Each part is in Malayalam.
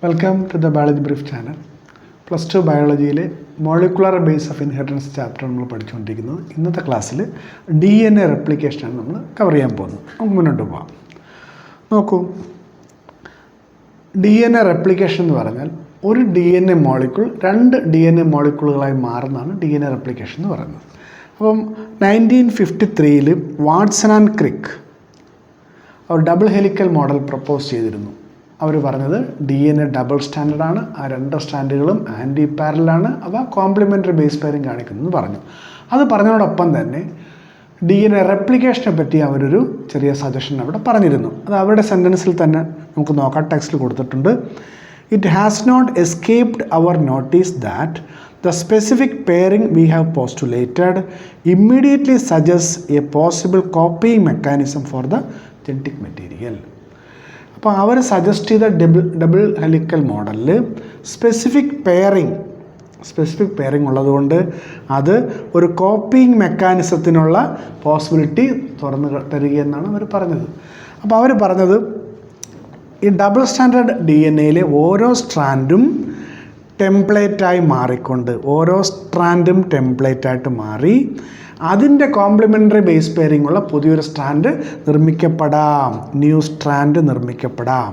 Welcome to the biology brief channel. Plus two ബയോളജിയിലെ molecular base of inheritance chapter നമ്മൾ പഠിച്ചുകൊണ്ടിരിക്കുന്നത്. ഇന്നത്തെ ക്ലാസ്സിൽ DNA റെപ്ലിക്കേഷനാണ് നമ്മൾ കവർ ചെയ്യാൻ പോകുന്നത്. നമുക്ക് മുന്നോട്ട് പോകാം. നോക്കൂ, DNA റെപ്ലിക്കേഷൻ എന്ന് പറഞ്ഞാൽ ഒരു DNA മോളിക്യൂൾ രണ്ട് DNA മോളിക്യൂളുകളായി മാറുന്നതാണ് DNA റെപ്ലിക്കേഷൻ എന്ന് പറയുന്നത്. അപ്പം 1953 വാട്സൺ ആൻഡ് ക്രിക്ക് അവർ ഡബിൾ ഹെലിക്കൽ മോഡൽ പ്രപ്പോസ് ചെയ്തിരുന്നു. അവർ പറഞ്ഞത് DNA ഡബിൾ സ്റ്റാൻഡേർഡാണ്, ആ രണ്ട് സ്റ്റാൻഡുകളും ആൻറ്റി പാരലാണ്, അവ കോംപ്ലിമെൻ്ററി ബേസ് പെയറിംഗ് കാണിക്കുന്നു പറഞ്ഞു. അത് പറഞ്ഞതോടൊപ്പം തന്നെ DNA റെപ്ലിക്കേഷനെ പറ്റി അവരൊരു ചെറിയ സജഷൻ അവിടെ പറഞ്ഞിരുന്നു. അത് അവരുടെ സെൻറ്റൻസിൽ തന്നെ നമുക്ക് നോക്കാം, ടെക്സ്റ്റിൽ കൊടുത്തിട്ടുണ്ട്. It has not escaped our notice that the specific pairing we have postulated immediately suggests a possible copying mechanism for the genetic material. അപ്പോൾ അവർ സജസ്റ്റ് ചെയ്ത ഡബിൾ ഹെലിക്കൽ മോഡലിൽ സ്പെസിഫിക് പെയറിംഗ് ഉള്ളതുകൊണ്ട് അത് ഒരു കോപ്പിയിങ് മെക്കാനിസത്തിനുള്ള പോസിബിലിറ്റി തുറന്നു തരികയെന്നാണ് അവർ പറഞ്ഞത്. അപ്പോൾ അവർ പറഞ്ഞത് ഈ ഡബിൾ സ്റ്റാൻഡേർഡ് DNAയിലെ ഓരോ സ്ട്രാൻഡും ടെംപ്ലേറ്റായി മാറിക്കൊണ്ട് ഓരോ സ്ട്രാൻഡും ടെംപ്ലേറ്റായിട്ട് മാറി അതിൻ്റെ കോംപ്ലിമെൻ്ററി ബേസ് പെയറിംഗ് ഉള്ള പുതിയൊരു സ്ട്രാൻഡ് നിർമ്മിക്കപ്പെടാം, ന്യൂ സ്ട്രാൻഡ് നിർമ്മിക്കപ്പെടാം.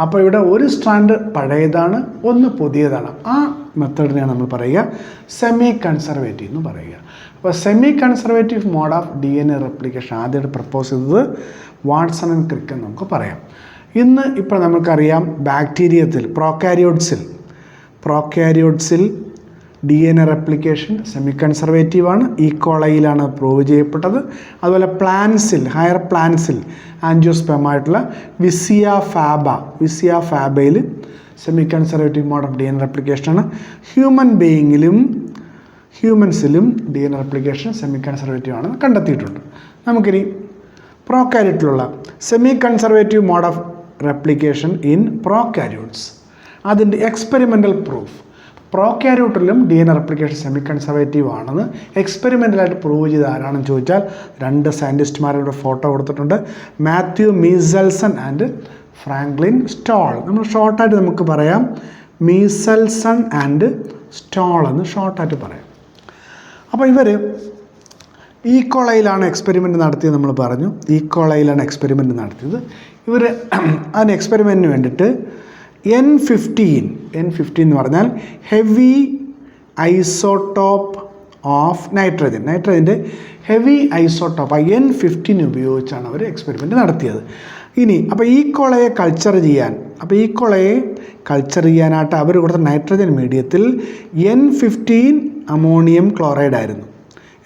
അപ്പോൾ ഇവിടെ ഒരു സ്ട്രാൻഡ് പഴയതാണ്, ഒന്ന് പുതിയതാണ്. ആ മെത്തേഡിനെയാണ് നമ്മൾ പറയുക സെമി കൺസർവേറ്റീവ് എന്ന് പറയുക. അപ്പോൾ semi conservative mode of DNA replication ആദ്യമായിട്ട് പ്രപ്പോസ് ചെയ്തത് വാട്സൺ ആൻഡ് ക്രിക്ക് എന്ന് നമുക്ക് പറയാം. ഇപ്പോൾ നമുക്കറിയാം ബാക്ടീരിയത്തിൽ പ്രോക്യാരിയോട്സിൽ DNA റെപ്ലിക്കേഷൻ സെമി കൺസർവേറ്റീവാണ്. ഈക്കോളയിലാണ് പ്രൂവ് ചെയ്യപ്പെട്ടത്. അതുപോലെ ഹയർ പ്ലാന്റ്സിൽ ആൻജിയോസ്പെമായിട്ടുള്ള വിസിയ ഫാബയിൽ semi conservative mode of DNA റെപ്ലിക്കേഷനാണ്. ഹ്യൂമൻസിലും DNA റെപ്ലിക്കേഷൻ സെമി കൺസർവേറ്റീവ് ആണെന്ന് കണ്ടെത്തിയിട്ടുണ്ട്. നമുക്കിനി പ്രോക്യാരിയോട്ടിലുള്ള semi conservative mode of replication in prokaryotes, അതിൻ്റെ എക്സ്പെരിമെൻ്റൽ പ്രൂഫ്. പ്രോക്യാരിയോട്ടിലും DNA റെപ്ലിക്കേഷൻ സെമി കൺസർവേറ്റീവ് ആണെന്ന് എക്സ്പെരിമെൻ്റലായിട്ട് പ്രൂവ് ചെയ്ത് ആരാണെന്ന് ചോദിച്ചാൽ രണ്ട് സയൻറ്റിസ്റ്റുമാരുടെ ഫോട്ടോ കൊടുത്തിട്ടുണ്ട്. Matthew Meselson and Franklin Stahl. നമ്മൾ ഷോർട്ടായിട്ട് നമുക്ക് പറയാം മീസൽസൺ ആൻഡ് സ്റ്റോൾ എന്ന് ഷോർട്ടായിട്ട് പറയാം. അപ്പോൾ ഇവർ ഈക്കോളയിലാണ് എക്സ്പെരിമെൻ്റ് നടത്തിയത്. നമ്മൾ പറഞ്ഞു ഈക്കോളയിലാണ് എക്സ്പെരിമെൻ്റ് നടത്തിയത്. ഇവർ അതിന് എക്സ്പെരിമെൻറ്റിന് വേണ്ടിയിട്ട് N15 എന്ന് പറഞ്ഞാൽ ഹെവി ഐസോട്ടോപ്പ് ഓഫ് നൈട്രജൻ്റെ ഹെവി ഐസോട്ടോപ്പ് N15 ഉപയോഗിച്ചാണ് അവർ എക്സ്പെരിമെൻറ്റ് നടത്തിയത്. അപ്പോൾ ഈക്കോളയെ കൾച്ചർ ചെയ്യാനായിട്ട് അവർ കൊടുത്ത നൈട്രജൻ മീഡിയത്തിൽ N15 അമോണിയം ക്ലോറൈഡ് ആയിരുന്നു,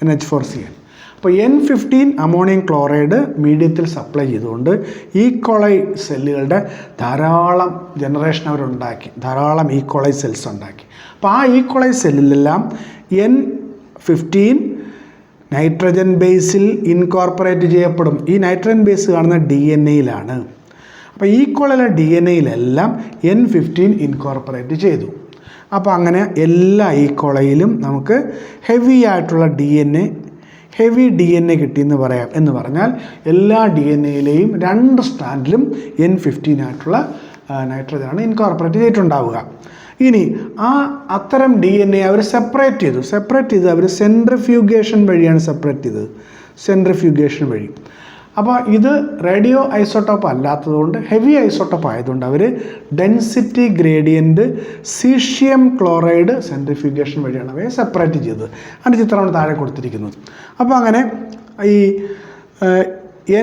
NH4Cl. അപ്പോൾ N15 അമോണിയം ക്ലോറൈഡ് മീഡിയത്തിൽ സപ്ലൈ ചെയ്തുകൊണ്ട് ഈക്കോളൈ സെല്ലുകളുടെ ധാരാളം ജനറേഷൻ അവരുണ്ടാക്കി, ധാരാളം ഈക്കോളൈ സെൽസ് ഉണ്ടാക്കി. അപ്പോൾ ആ ഈക്കോളൈ സെല്ലിലെല്ലാം N15 നൈട്രജൻ ബേസിൽ ഇൻകോർപ്പറേറ്റ് ചെയ്യപ്പെടും. ഈ നൈട്രജൻ ബേസ് കാണുന്ന DNAയിലാണ്. അപ്പോൾ ഈക്കോളയിലെ DNAയിലെല്ലാം N15 ഇൻകോർപ്പറേറ്റ് ചെയ്തു. അപ്പോൾ അങ്ങനെ എല്ലാ ഈക്കോളയിലും നമുക്ക് ഹെവി DNA കിട്ടിയെന്ന് പറയാം. എന്ന് പറഞ്ഞാൽ എല്ലാ DNAയിലെയും രണ്ട് സ്റ്റാൻഡിലും N15 ആയിട്ടുള്ള നൈട്രജനാണ് ഇൻകോർപ്പറേറ്റ് ചെയ്തിട്ടുണ്ടാവുക. അത്തരം DNA അവർ സെപ്പറേറ്റ് ചെയ്ത് അവർ സെൻട്രിഫ്യൂഗേഷൻ വഴിയാണ് സെൻട്രിഫ്യൂഗേഷൻ വഴി. അപ്പോൾ ഇത് റേഡിയോ ഐസോട്ടോപ്പ് അല്ലാത്തതുകൊണ്ട് ഹെവി ഐസോട്ടോപ്പ് ആയതുകൊണ്ട് അവർ density gradient caesium chloride centrifugation വഴിയാണ് അവയെ സെപ്പറേറ്റ് ചെയ്തത്. അതിൻ്റെ ചിത്രമാണ് താഴെ കൊടുത്തിരിക്കുന്നത്. അപ്പോൾ അങ്ങനെ ഈ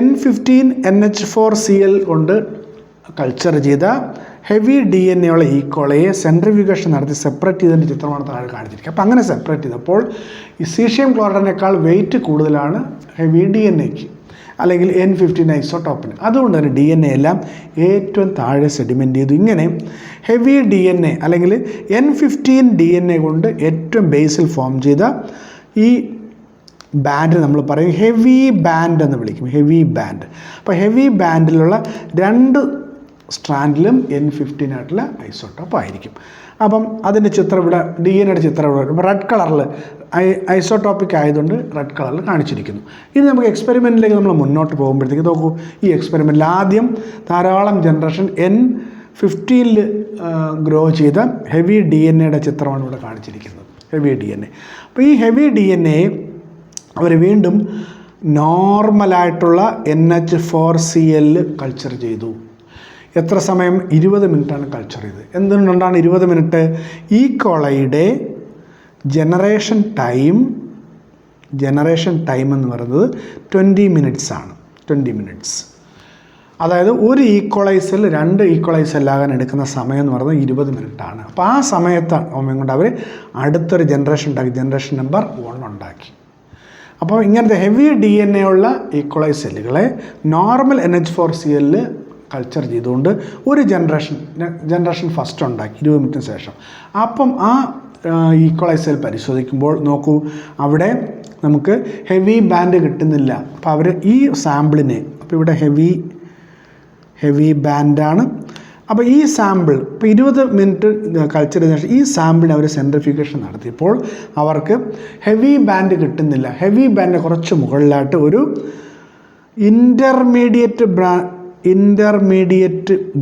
N15 NH4Cl കൊണ്ട് കൾച്ചർ ചെയ്ത ഹെവി DNA ഉള്ള ഈക്കോളയെ സെൻട്രിഫ്യൂഗേഷൻ നടത്തി സെപ്പറേറ്റ് ചെയ്തതിൻ്റെ ചിത്രമാണ് താഴെ കാണിച്ചിരിക്കുക. അപ്പോൾ അങ്ങനെ സെപ്പറേറ്റ് ചെയ്തപ്പോൾ ഈ സീഷ്യം ക്ലോറൈഡിനേക്കാൾ വെയിറ്റ് കൂടുതലാണ് ഹെവി DNAക്ക് അല്ലെങ്കിൽ N15 ഐസോട്ടോപ്പിന്. അതുകൊണ്ട് തന്നെ DNA എല്ലാം ഏറ്റവും താഴെ സെഡിമെൻ്റ് ചെയ്തു. ഇങ്ങനെ ഹെവി DNA അല്ലെങ്കിൽ N15 DNA കൊണ്ട് ഏറ്റവും ബേസിൽ ഫോം ചെയ്ത ഈ ബാൻഡ് നമ്മൾ പറയും ഹെവി ബാൻഡ് എന്ന് വിളിക്കും, ഹെവി ബാൻഡ്. അപ്പോൾ ഹെവി ബാൻഡിലുള്ള രണ്ട് സ്ട്രാൻഡിലും N15 ആയിട്ടുള്ള ഐസോട്ടോപ്പ് ആയിരിക്കും. അപ്പം അതിൻ്റെ ചിത്രം ഇവിടെ DNAയുടെ ചിത്രം ഇവിടെ റെഡ് കളറിൽ ഐസോട്ടോപ്പിക് ആയതുകൊണ്ട് റെഡ് കളറിൽ കാണിച്ചിരിക്കുന്നു. ഇനി നമുക്ക് എക്സ്പെരിമെൻറ്റിലേക്ക് നമ്മൾ മുന്നോട്ട് പോകുമ്പോഴത്തേക്ക് നോക്കൂ, ഈ എക്സ്പെരിമെൻറ്റിൽ ആദ്യം ധാരാളം ജനറേഷൻ 15 ഗ്രോ ചെയ്ത ഹെവി DNA ചിത്രമാണ് ഇവിടെ കാണിച്ചിരിക്കുന്നത്. Heavy DNA. അപ്പോൾ ഈ ഹെവി DNA അവർ വീണ്ടും നോർമലായിട്ടുള്ള NH4Cl കൾച്ചർ ചെയ്തു. എത്ര സമയം? 20 മിനിറ്റാണ് കൾച്ചർ ചെയ്തത്. എന്തുകൊണ്ടാണ് 20 മിനിറ്റ്? ഈ കോളയുടെ ജനറേഷൻ ടൈം എന്ന് പറയുന്നത് 20 മിനിറ്റ്സ് ആണ്. 20 മിനിറ്റ്സ്. അതായത് ഒരു ഈക്വളൈസിൽ 2 ഈക്വളൈസല്ലാകാൻ എടുക്കുന്ന സമയം എന്ന് പറയുന്നത് 20 മിനിറ്റാണ്. അപ്പോൾ ആ സമയത്ത് കൊണ്ട് അവർ അടുത്തൊരു ജനറേഷൻ ഉണ്ടാക്കി, ജനറേഷൻ നമ്പർ 1 ഉണ്ടാക്കി. അപ്പോൾ ഇങ്ങനത്തെ ഹെവി DNA ഉള്ള ഈക്വളൈസ് സെല്ലുകളെ നോർമൽ NH4Cl കൾച്ചർ ചെയ്തുകൊണ്ട് ഒരു ജനറേഷൻ ഫസ്റ്റ് ഉണ്ടാക്കി 20 മിനിറ്റിന് ശേഷം. അപ്പം ആ ഈക്വളൈസ് സെൽ പരിശോധിക്കുമ്പോൾ നോക്കൂ, അവിടെ നമുക്ക് ഹെവി ബാൻഡ് കിട്ടുന്നില്ല. അപ്പോൾ അവർ ഈ സാമ്പിളിനെ, അപ്പോൾ ഇവിടെ ഹെവി ബാൻഡാണ്. അപ്പോൾ ഈ സാമ്പിൾ ഇപ്പോൾ 20 മിനിറ്റ് കൾച്ചർ ചെയ്തതിനു ശേഷം ഈ സാമ്പിളിന് അവർ സെൻട്രിഫ്യൂഗേഷൻ നടത്തിയപ്പോൾ അവർക്ക് ഹെവി ബാൻഡ് കിട്ടുന്നില്ല. ഹെവി ബാൻഡ് കുറച്ച് മുകളിലായിട്ട് ഒരു ഇൻ്റർമീഡിയറ്റ്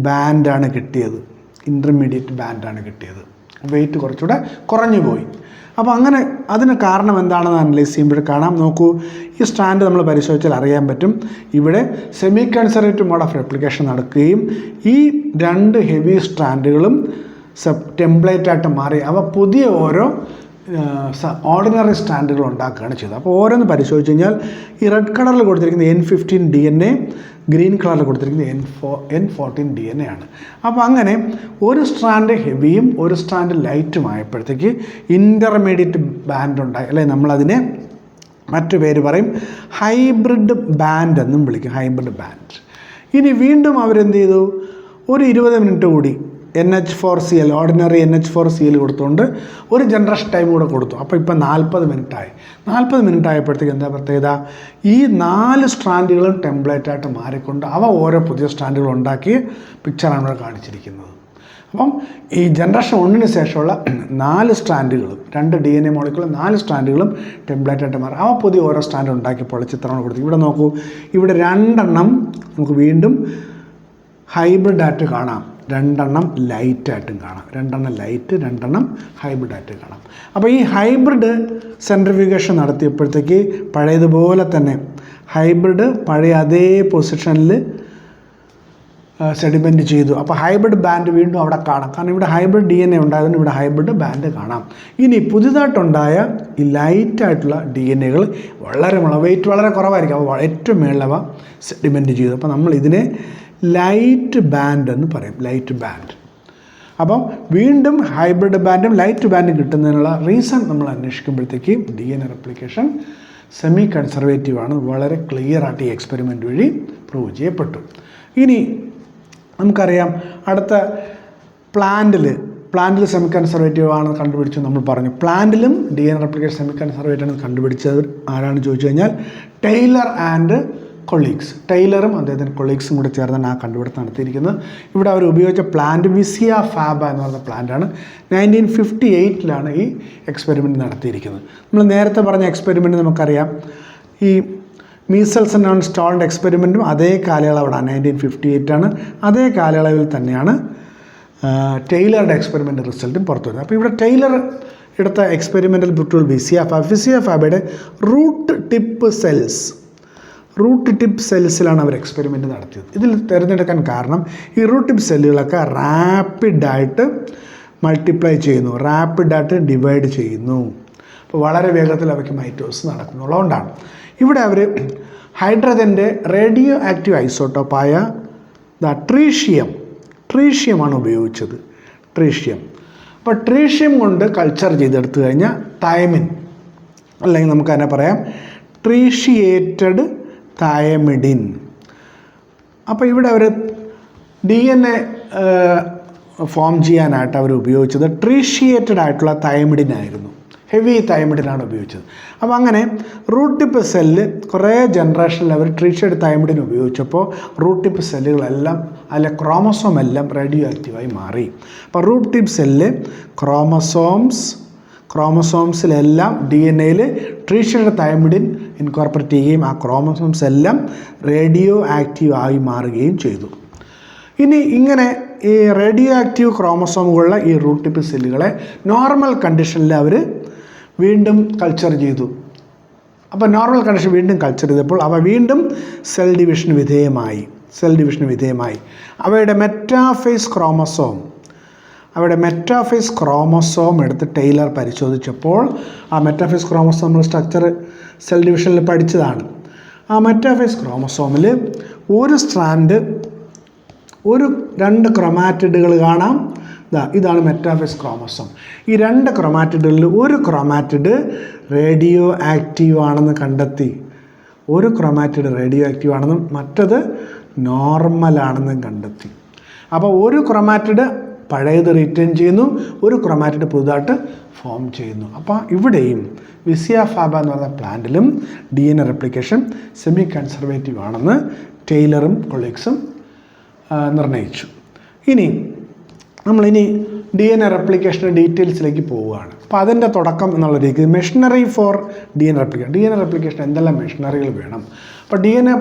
ബാൻഡാണ് കിട്ടിയത്. വെയിറ്റ് കുറച്ചുകൂടെ കുറഞ്ഞു പോയി. അപ്പോൾ അങ്ങനെ അതിന് കാരണം എന്താണെന്ന് അനലൈസ് ചെയ്യുമ്പോൾ കാണാം. നോക്കൂ, ഈ സ്ട്രാൻഡ് നമ്മൾ പരിശോധിച്ചാൽ അറിയാൻ പറ്റും. ഇവിടെ semi conservative mode of replication നടക്കുകയും ഈ 2 ഹെവി സ്ട്രാൻഡുകളും ടെംപ്ലേറ്റായിട്ട് മാറി അവ പുതിയ ഓരോ ഓർഡിനറി സ്ട്രാൻഡുകൾ ഉണ്ടാക്കുകയാണ് ചെയ്തത്. അപ്പോൾ ഓരോന്ന് പരിശോധിച്ച് കഴിഞ്ഞാൽ ഈ റെഡ് കളറിൽ കൊടുത്തിരിക്കുന്ന N15 DNA, ഗ്രീൻ കളറിൽ കൊടുത്തിരിക്കുന്നത് N14 DNA ആണ്. അപ്പോൾ അങ്ങനെ ഒരു സ്ട്രാൻഡ് ഹെവിയും ഒരു സ്ട്രാൻഡ് ലൈറ്റും ആയപ്പോഴത്തേക്ക് ഇൻ്റർമീഡിയറ്റ് ബാൻഡ് ഉണ്ടായി, അല്ലെ നമ്മളതിനെ മറ്റു പേര് പറയും ഹൈബ്രിഡ് ബാൻഡ് എന്നും വിളിക്കും, ഹൈബ്രിഡ് ബാൻഡ്. ഇനി വീണ്ടും അവരെന്ത് ചെയ്തു, ഒരു 20 മിനിറ്റ് കൂടി NH4Cl, ഓർഡിനറി NH4Cl കൊടുത്തുകൊണ്ട് ഒരു ജനറേഷൻ ടൈം കൂടെ കൊടുത്തു. അപ്പോൾ ഇപ്പം 40 മിനിറ്റായി. 40 മിനിറ്റ് ആയപ്പോഴത്തേക്ക് എന്താ പ്രത്യേകത? ഈ 4 സ്ട്രാൻഡുകളും ടെംപ്ലേറ്റായിട്ട് മാറിക്കൊണ്ട് അവ ഓരോ പുതിയ സ്ട്രാൻഡുകൾ ഉണ്ടാക്കി പിക്ചറാണ് ഇവിടെ കാണിച്ചിരിക്കുന്നത്. അപ്പം ഈ ജനറേഷൻ 1 ശേഷമുള്ള 4 സ്ട്രാൻഡുകളും 2 DNA മോളിക്യൂളും 4 സ്ട്രാൻഡുകളും ടെംപ്ലേറ്റായിട്ട് മാറി അവ പുതിയ ഓരോ സ്ട്രാൻഡ് ഉണ്ടാക്കിയപ്പോൾ ചിത്രമാണ് കൊടുത്തത്. ഇവിടെ നോക്കൂ, ഇവിടെ 2 എണ്ണം നമുക്ക് വീണ്ടും ഹൈബ്രിഡായിട്ട് കാണാം, 2 എണ്ണം ലൈറ്റായിട്ടും കാണാം, 2 എണ്ണം ലൈറ്റ്, 2 എണ്ണം ഹൈബ്രിഡായിട്ട് കാണാം. അപ്പോൾ ഈ ഹൈബ്രിഡ് സെൻട്രിഫ്യൂഗേഷൻ നടത്തിയപ്പോഴത്തേക്ക് പഴയതുപോലെ തന്നെ ഹൈബ്രിഡ് പഴയ അതേ പൊസിഷനിൽ സെഡിമെൻറ്റ് ചെയ്തു. അപ്പോൾ ഹൈബ്രിഡ് ബാൻഡ് വീണ്ടും അവിടെ കാണാം, കാരണം ഇവിടെ ഹൈബ്രിഡ് DNA ഉണ്ടായതുകൊണ്ട് ഇവിടെ ഹൈബ്രിഡ് ബാൻഡ് കാണാം. ഇനി പുതിയതായിട്ടുണ്ടായ ഈ ലൈറ്റായിട്ടുള്ള DNAകൾ വളരെ വെയിറ്റ് വളരെ കുറവായിരിക്കും, അപ്പോൾ ഏറ്റവും മേളവ സെഡിമെൻറ്റ് ചെയ്തു. അപ്പോൾ നമ്മൾ ഇതിനെ ലൈറ്റ് ബാൻഡ് എന്ന് പറയും, ലൈറ്റ് ബാൻഡ്. അപ്പം വീണ്ടും ഹൈബ്രിഡ് ബാൻഡും ലൈറ്റ് ബാൻഡും കിട്ടുന്നതിനുള്ള റീസൺ നമ്മൾ അന്വേഷിക്കുമ്പോഴത്തേക്ക് DNA റെപ്ലിക്കേഷൻ സെമി കൺസർവേറ്റീവ് ആണ്, വളരെ ക്ലിയർ ആയിട്ട് ഈ എക്സ്പെരിമെൻ്റ് വഴി പ്രൂവ് ചെയ്യപ്പെട്ടു. ഇനി നമുക്കറിയാം അടുത്ത പ്ലാന്റിൽ സെമി കൺസർവേറ്റീവ് ആണെന്ന് കണ്ടുപിടിച്ചു നമ്മൾ പറഞ്ഞു. പ്ലാന്റിലും DNA റെപ്ലിക്കേഷൻ സെമി കൺസർവേറ്റീവ് ആണ് കണ്ടുപിടിച്ചത് ആരാണെന്ന് ചോദിച്ചു കഴിഞ്ഞാൽ ടൈലർ ആൻഡ് കൊളീഗ്സ്. ടൈലറും അദ്ദേഹത്തിൻ്റെ കൊളീഗ്സും കൂടെ ചേർന്നാണ് ആ കണ്ടുപിടുത്തം നടത്തിയിരിക്കുന്നത്. ഇവിടെ അവർ ഉപയോഗിച്ച പ്ലാന്റ് വിസിയ ഫാബ എന്ന് പറയുന്ന പ്ലാന്റാണ്. 1958 ഈ എക്സ്പെരിമെൻറ്റ് നടത്തിയിരിക്കുന്നത്. നമ്മൾ നേരത്തെ പറഞ്ഞ എക്സ്പെരിമെൻറ്റ് നമുക്കറിയാം, ഈ മീസൽസ് ആൻഡ് നോൺ സ്റ്റോൾഡ് എക്സ്പെരിമെൻറ്റും അതേ കാലയളവാണ്, 1958 അതേ കാലയളവിൽ തന്നെയാണ് ടൈലറുടെ എക്സ്പെരിമെൻ്റ് റിസൾട്ടും പുറത്തു വരുന്നത്. അപ്പോൾ ഇവിടെ ടൈലർ എടുത്ത എക്സ്പെരിമെൻ്റൽ ടൂൾ വിസിയ ഫാബയുടെ റൂട്ട് ടിപ്പ് സെൽസിലാണ് അവർ എക്സ്പെരിമെൻ്റ് നടത്തിയത്. ഇതിൽ തിരഞ്ഞെടുക്കാൻ കാരണം ഈ റൂട്ട് ടിപ്പ് സെല്ലുകളൊക്കെ റാപ്പിഡായിട്ട് മൾട്ടിപ്ലൈ ചെയ്യുന്നു, റാപ്പിഡായിട്ട് ഡിവൈഡ് ചെയ്യുന്നു. അപ്പോൾ വളരെ വേഗത്തിൽ അവയ്ക്ക് മൈറ്റോസിസ് നടക്കുന്നുള്ളതുകൊണ്ടാണ്. ഇവിടെ അവർ ഹൈഡ്രജൻ്റെ റേഡിയോ ആക്റ്റീവ് ഐസോട്ടോപ്പായ ട്രീഷ്യമാണ് ഉപയോഗിച്ചത്. അപ്പോൾ ട്രീഷ്യം കൊണ്ട് കൾച്ചർ ചെയ്തെടുത്തു കഴിഞ്ഞാൽ തൈമിൻ, അല്ലെങ്കിൽ നമുക്ക് അതിനെ പറയാം ട്രീഷിയേറ്റഡ് തൈമിഡിൻ. അപ്പോൾ ഇവിടെ അവർ DNA ഫോം ചെയ്യാനായിട്ട് അവർ ഉപയോഗിച്ചത് ട്രീഷിയേറ്റഡ് ആയിട്ടുള്ള തൈമിഡിനായിരുന്നു, ഹെവി തൈമിഡിനാണ് ഉപയോഗിച്ചത്. അപ്പോൾ അങ്ങനെ റൂട്ട് ടിപ്പ് സെല്ല് കുറേ ജനറേഷനിൽ അവർ ട്രീഷിയേറ്റഡ് തൈമിഡിൻ ഉപയോഗിച്ചപ്പോൾ റൂട്ട് ടിപ്പ് സെല്ലുകളെല്ലാം അല്ല ക്രോമസോം എല്ലാം റേഡിയോ ആക്റ്റീവായി മാറി. അപ്പോൾ റൂട്ട് ടിപ്പ് സെല്ല് ക്രോമസോംസിലെല്ലാം DNAയിൽ ട്രീഷിയേറ്റഡ് തൈമിഡിൻ ഇൻകോർപ്പറേറ്റ് ചെയ്യുകയും ആ ക്രോമസോംസ് എല്ലാം റേഡിയോ ആക്റ്റീവ് ആയി മാറുകയും ചെയ്തു. ഇനി ഇങ്ങനെ ഈ റേഡിയോ ആക്റ്റീവ് ക്രോമസോമുകളുള്ള ഈ റൂട്ട് ടിപ്പ് സെല്ലുകളെ നോർമൽ കണ്ടീഷനിൽ അവർ വീണ്ടും കൾച്ചർ ചെയ്തു. അപ്പോൾ നോർമൽ കണ്ടീഷൻ വീണ്ടും കൾച്ചർ ചെയ്തപ്പോൾ അവ വീണ്ടും സെൽ ഡിവിഷന് വിധേയമായി. അവയുടെ മെറ്റാഫേസ് ക്രോമസോം എടുത്ത് ടൈലർ പരിശോധിച്ചപ്പോൾ ആ മെറ്റാഫേസ് ക്രോമസോം നമ്മൾ സ്ട്രക്ചർ സെൽ ഡിവിഷനിൽ പഠിച്ചതാണ്. ആ മെറ്റാഫേസ് ക്രോമസോമിൽ ഒരു സ്ട്രാൻഡ്, ഒരു 2 ക്രൊമാറ്റിഡുകൾ കാണാം. ഇതാണ് മെറ്റാഫേസ് ക്രോമസോം. ഈ 2 ക്രൊമാറ്റിഡുകളിൽ ഒരു ക്രൊമാറ്റിഡ് റേഡിയോ ആക്റ്റീവ് ആണെന്ന് കണ്ടെത്തി. ഒരു ക്രൊമാറ്റിഡ് റേഡിയോ ആക്റ്റീവ് ആണെന്നും മറ്റത് നോർമലാണെന്നും കണ്ടെത്തി. അപ്പോൾ ഒരു ക്രൊമാറ്റിഡ് പഴയത് റിറ്റേൺ ചെയ്യുന്നു, ഒരു ക്രൊമാറ്റിഡ് പുതുതായിട്ട് ഫോം ചെയ്യുന്നു. അപ്പോൾ ഇവിടെയും വിസിയ ഫാബ എന്ന് പറയുന്ന പ്ലാന്റിലും DNA റെപ്ലിക്കേഷൻ സെമി കൺസർവേറ്റീവ് ആണെന്ന് ടൈലറും കൊളീഗ്സും നിർണ്ണയിച്ചു. നമ്മളിനി DNA റെപ്ലിക്കേഷൻ്റെ ഡീറ്റെയിൽസിലേക്ക് പോവുകയാണ്. അപ്പോൾ അതിൻ്റെ തുടക്കം എന്നുള്ള രീതി മെഷീനറി ഫോർ DNA റെപ്ലിക്കേഷൻ എന്തെല്ലാം മെഷീനറികൾ വേണം? അപ്പോൾ DNA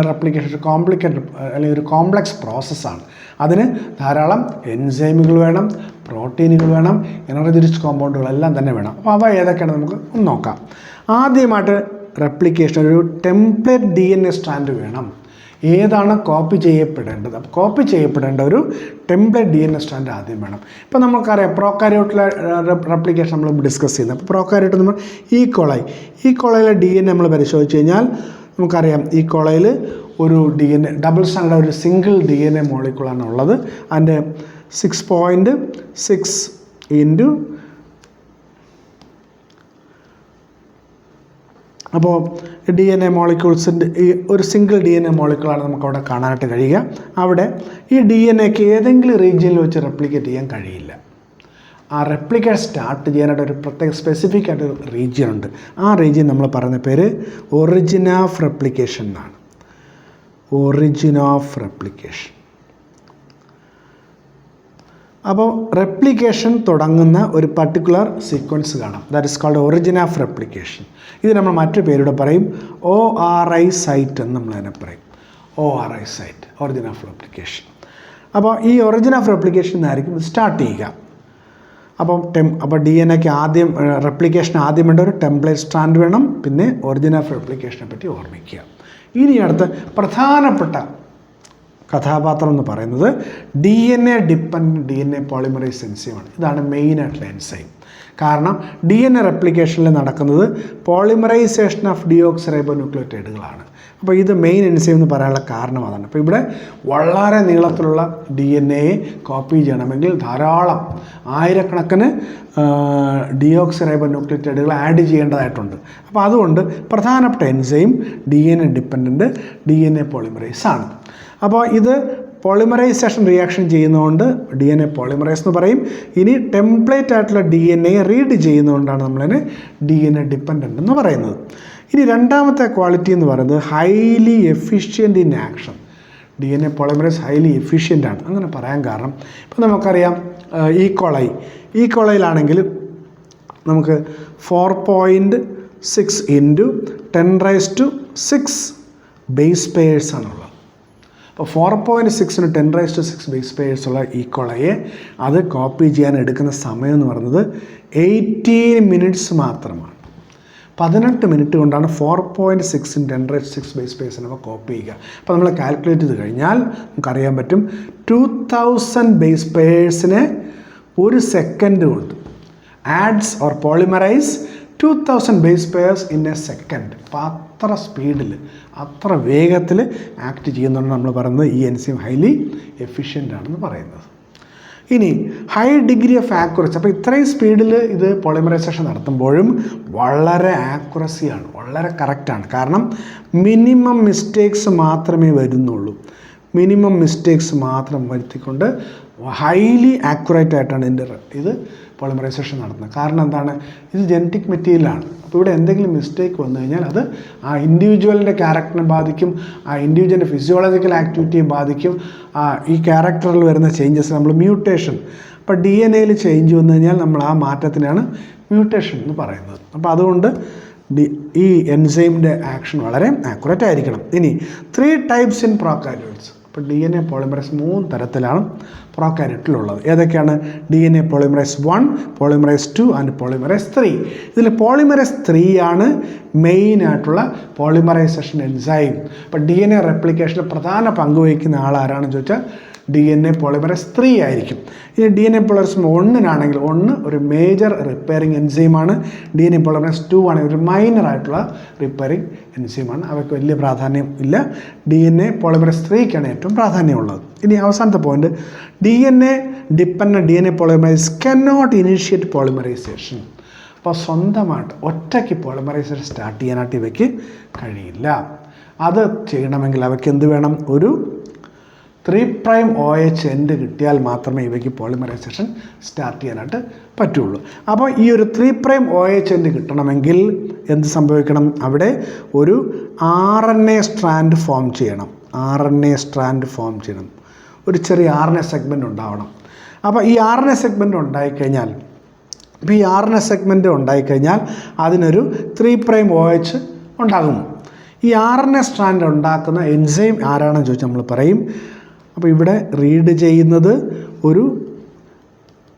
റെപ്ലിക്കേഷൻ കോംപ്ലിക്കേറ്റഡ് അല്ലെങ്കിൽ ഒരു കോംപ്ലക്സ് പ്രോസസ്സാണ്. അതിന് ധാരാളം എൻസൈമുകൾ വേണം, പ്രോട്ടീനുകൾ വേണം, എനർജി റിച്ച് കോമ്പൗണ്ടുകളെല്ലാം തന്നെ വേണം. അപ്പോൾ അവ ഏതൊക്കെയാണ് നമുക്ക് ഒന്ന് നോക്കാം. ആദ്യമായിട്ട് റെപ്ലിക്കേഷൻ ഒരു ടെംപ്ലേറ്റ് DNA സ്ട്രാൻഡ് വേണം. ഏതാണ് കോപ്പി ചെയ്യപ്പെടേണ്ടത്? അപ്പോൾ കോപ്പി ചെയ്യപ്പെടേണ്ട ഒരു ടെംപ്ലേറ്റ് DNA സ്ട്രാൻഡ് ആദ്യം വേണം. ഇപ്പോൾ നമുക്കറിയാം പ്രോകാരിയോട്ടിലെ റെപ്ലിക്കേഷൻ നമ്മൾ ഡിസ്കസ് ചെയ്യുന്നത്. അപ്പോൾ പ്രോകാരിയോട്ട് നമ്മൾ ഈ കോളയിലെ DNA നമ്മൾ പരിശോധിച്ച് കഴിഞ്ഞാൽ നമുക്കറിയാം ഈ കോളയിൽ ഒരു DNA ഡബിൾ സ്റ്റാൻഡേർഡ് ഒരു സിംഗിൾ DNA മോളിക്യൂളാണ് ഉള്ളത്. അതിൻ്റെ 6.6 ഇൻറ്റു അപ്പോൾ DNA മോളിക്യൂൾസിൻ്റെ ഈ ഒരു സിംഗിൾ DNA മോളിക്യൂളാണ് നമുക്കവിടെ കാണാനായിട്ട് കഴിയുക. അവിടെ ഈ DNAക്ക് ഏതെങ്കിലും റീജിയനിൽ വെച്ച് റെപ്ലിക്കേറ്റ് ചെയ്യാൻ കഴിയില്ല. ആ റെപ്ലിക്കേറ്റ് സ്റ്റാർട്ട് ചെയ്യാനായിട്ട് ഒരു പ്രത്യേക സ്പെസിഫിക് ആയിട്ട് റീജിയൻ ഉണ്ട്. ആ റീജിയൻ നമ്മൾ പറയുന്ന പേര് ഒറിജിൻ ഓഫ് റെപ്ലിക്കേഷൻ എന്നാണ്. അപ്പോൾ റെപ്ലിക്കേഷൻ തുടങ്ങുന്ന ഒരു പർട്ടിക്കുലർ സീക്വൻസ് കാണാം. That is called origin of replication. ഇത് നമ്മൾ മറ്റു പേരുടെ പറയും ORI സൈറ്റ് എന്ന് നമ്മൾ അതിനെ പറയും. ORI site, origin of replication. അപ്പോൾ ഈ ഒറിജിൻ ഓഫ് റെപ്ലിക്കേഷൻ ആയിരിക്കും സ്റ്റാർട്ട് ചെയ്യുക. അപ്പോൾ DNAക്ക് ആദ്യം റെപ്ലിക്കേഷൻ ആദ്യം വേണ്ട ഒരു ടെംപ്ലേറ്റ് സ്ട്രാൻഡ് വേണം. പിന്നെ ഒറിജിൻ ഓഫ് റെപ്ലിക്കേഷനെ പറ്റി ഓർമ്മിക്കുക. ഇനി അടുത്ത് പ്രധാനപ്പെട്ട കഥാപാത്രം എന്ന് പറയുന്നത് DNA ഡിപ്പെൻഡൻറ്റ് DNA പോളിമറൈസ് എൻസൈമാണ്. ഇതാണ് മെയിനായിട്ടുള്ള എൻസൈം. കാരണം DNA റെപ്ലിക്കേഷനിൽ നടക്കുന്നത് പോളിമറൈസേഷൻ ഓഫ് ഡിയോക്സിറൈബോന്യൂക്ലിയോറ്റൈഡുകളാണ്. അപ്പോൾ ഇത് മെയിൻ എൻസൈം എന്ന് പറയാനുള്ള കാരണം അതാണ്. അപ്പോൾ ഇവിടെ വളരെ നീളത്തിലുള്ള DNA കോപ്പി ചെയ്യണമെങ്കിൽ ധാരാളം ആയിരക്കണക്കിന് ഡിയോക്സിറൈബോന്യൂക്ലിയോറ്റൈഡുകൾ ആഡ് ചെയ്യേണ്ടതായിട്ടുണ്ട്. അപ്പോൾ അതുകൊണ്ട് പ്രധാനപ്പെട്ട enzyme DNA dependent DNA polymerase ആണ്. അപ്പോൾ ഇത് പോളിമറൈസേഷൻ റിയാക്ഷൻ ചെയ്യുന്നതുകൊണ്ട് DNA പോളിമറൈസ് എന്ന് പറയും. ഇനി ടെംപ്ലേറ്റ് ആയിട്ടുള്ള DNA റീഡ് ചെയ്യുന്നതുകൊണ്ടാണ് നമ്മളതിനെ DNA ഡിപ്പെൻഡൻ്റ് എന്ന് പറയുന്നത്. ഇനി രണ്ടാമത്തെ ക്വാളിറ്റി എന്ന് പറയുന്നത് highly efficient in action. DNA polymerase highly efficient ആണ്. അങ്ങനെ പറയാൻ കാരണം ഇപ്പോൾ നമുക്കറിയാം ഈ കോളയിലാണെങ്കിൽ നമുക്ക് 4.6 ഇൻറ്റു 10⁻⁶ ബേസ് പെയേഴ്സ് ആണുള്ളത്. അപ്പോൾ 4.6 10⁻⁶ ബേസ് പെയേഴ്സ് ഉള്ള ഈ കോളയെ അത് കോപ്പി ചെയ്യാൻ എടുക്കുന്ന സമയം എന്ന് പറയുന്നത് 18 മിനിറ്റ്സ് മാത്രമാണ്. 18 മിനിറ്റ് കൊണ്ടാണ് 4.6 10⁻⁶ ബേസ് പെയേഴ്സിനെ നമ്മൾ കോപ്പി ചെയ്യുക. അപ്പോൾ നമ്മൾ കാൽക്കുലേറ്റ് ചെയ്ത് കഴിഞ്ഞാൽ നമുക്കറിയാൻ പറ്റും 2000 ബേസ് പെയേഴ്സിനെ ഒരു സെക്കൻഡ് കൊണ്ട് adds or polymerises 2000 base pairs in a second. അപ്പോൾ അത്ര സ്പീഡിൽ അത്ര വേഗത്തിൽ ആക്ട് ചെയ്യുന്നതാണ് നമ്മൾ പറയുന്നത് ഈ എൻസൈം ഹൈലി എഫിഷ്യൻ്റ് ആണെന്ന് പറയുന്നത്. ഇനി ഹൈ ഡിഗ്രി ഓഫ് ആക്യുറസി. അപ്പോൾ ഇത്രയും സ്പീഡിൽ ഇത് പോളിമറൈസേഷൻ നടത്തുമ്പോഴും വളരെ ആക്യുറസിയാണ്, വളരെ കറക്റ്റാണ്. കാരണം മിനിമം മിസ്റ്റേക്സ് മാത്രമേ വരുന്നുള്ളൂ. മിനിമം മിസ്റ്റേക്സ് മാത്രം വരുത്തിക്കൊണ്ട് ഹൈലി ആക്യുറേറ്റ് ആയിട്ടാണ് ഇത് പോളിമറൈസേഷൻ നടത്തുന്നത്. കാരണം എന്താണ്? ഇത് ജനറ്റിക് മെറ്റീരിയലാണ്. അപ്പോൾ ഇവിടെ എന്തെങ്കിലും മിസ്റ്റേക്ക് വന്നു കഴിഞ്ഞാൽ അത് ആ ഇൻഡിവിജ്വലിൻ്റെ ക്യാരക്ടറിനെ ബാധിക്കും, ആ ഇൻഡിവിജ്വലിൻ്റെ ഫിസിയോളജിക്കൽ ആക്ടിവിറ്റിയെ ബാധിക്കും. ഈ ക്യാരക്ടറിൽ വരുന്ന ചേഞ്ചസ് നമ്മൾ മ്യൂട്ടേഷൻ. അപ്പോൾ DNA ചേഞ്ച് വന്നു കഴിഞ്ഞാൽ നമ്മൾ ആ മാറ്റത്തിനാണ് മ്യൂട്ടേഷൻ എന്ന് പറയുന്നത്. അപ്പോൾ അതുകൊണ്ട് ഈ എൻസൈമിൻ്റെ ആക്ഷൻ വളരെ ആക്യുറേറ്റ് ആയിരിക്കണം. ഇനി 3 ടൈപ്സ് ഇൻ പ്രോകാരിയോട്സ്. അപ്പോൾ DNA പോളിമറേസ് 3 തരത്തിലാണ് പ്രോകാരിയോട്ടിലുള്ളത്. ഏതൊക്കെയാണ്? DNA polymerase 1, polymerase 2 and polymerase 3. ഇതിൽ പോളിമറേസ് 3 ആണ് മെയിനായിട്ടുള്ള പോളിമറൈസേഷൻ എൻസൈം. അപ്പോൾ DNA റെപ്ലിക്കേഷനിൽ പ്രധാന പങ്ക് വഹിക്കുന്ന ആളാരാണെന്ന് ചോദിച്ചാൽ DNA പോളിമറേസ് 3 ആയിരിക്കും. ഇനി DNA പോളിമറേസ് 1 ഒരു മേജർ റിപ്പയറിംഗ് എൻസൈമാണ്. DNA പോളിമറേസ് 2 ആണെങ്കിൽ ഒരു മൈനർ ആയിട്ടുള്ള റിപ്പയറിംഗ് എൻസൈമാണ്. അവയ്ക്ക് വലിയ പ്രാധാന്യം ഇല്ല. DNA പോളിമറേസ് 3ക്കാണ് ഏറ്റവും പ്രാധാന്യമുള്ളത്. ഇനി അവസാനത്തെ point, DNA dependent DNA polymerase cannot initiate polymerization. അപ്പോൾ സ്വന്തമായിട്ട് ഒറ്റയ്ക്ക് പോളിമറൈസേഷൻ സ്റ്റാർട്ട് ചെയ്യാനായിട്ട് ഇവയ്ക്ക് കഴിയില്ല. അത് ചെയ്യണമെങ്കിൽ അവയ്ക്ക് എന്ത് വേണം? ഒരു 3' OH എൻഡ് കിട്ടിയാൽ മാത്രമേ ഇവയ്ക്ക് പോളിമറൈസേഷൻ സ്റ്റാർട്ട് ചെയ്യാനായിട്ട് പറ്റുള്ളൂ. അപ്പോൾ ഈ ഒരു 3' OH എൻഡ് കിട്ടണമെങ്കിൽ എന്ത് സംഭവിക്കണം? അവിടെ ഒരു RNA സ്ട്രാൻഡ് ഫോം ചെയ്യണം. ഒരു ചെറിയ RNA സെഗ്മെൻറ്റ് ഉണ്ടാവണം. അപ്പോൾ ഈ RNA സെഗ്മെൻറ്റ് ഉണ്ടായിക്കഴിഞ്ഞാൽ അതിനൊരു 3' OH ഉണ്ടാകും. ഈ RNA സ്ട്രാൻഡ് ഉണ്ടാക്കുന്ന എൻസൈം ആരാണെന്ന് ചോദിച്ചാൽ നമ്മൾ പറയും. അപ്പോൾ ഇവിടെ റീഡ് ചെയ്യുന്നത് ഒരു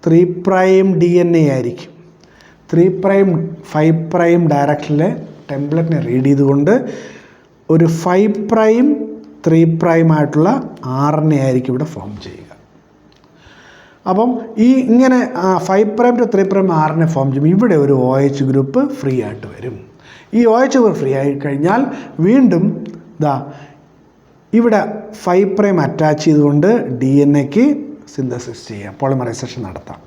3' DNA ആയിരിക്കും. 3' 5' ഡയറക്ഷനിലെ ടെംപ്ലേറ്റിനെ റീഡ് ചെയ്തുകൊണ്ട് ഒരു 5' 3' ആയിട്ടുള്ള RNA ആയിരിക്കും ഇവിടെ ഫോം ചെയ്യുക. അപ്പം ഈ ഇങ്ങനെ 5' to 3' RNA ഫോം ചെയ്യുമ്പോൾ ഇവിടെ ഒരു OH ഗ്രൂപ്പ് ഫ്രീ ആയിട്ട് വരും. ഈ OH ഗ്രൂപ്പ് ഫ്രീ ആയി കഴിഞ്ഞാൽ വീണ്ടും ഇവിടെ 5' അറ്റാച്ച് ചെയ്തുകൊണ്ട് DNAക്ക് സിന്തസിസ് ചെയ്യാം, പോളിമറൈസേഷൻ നടത്താം.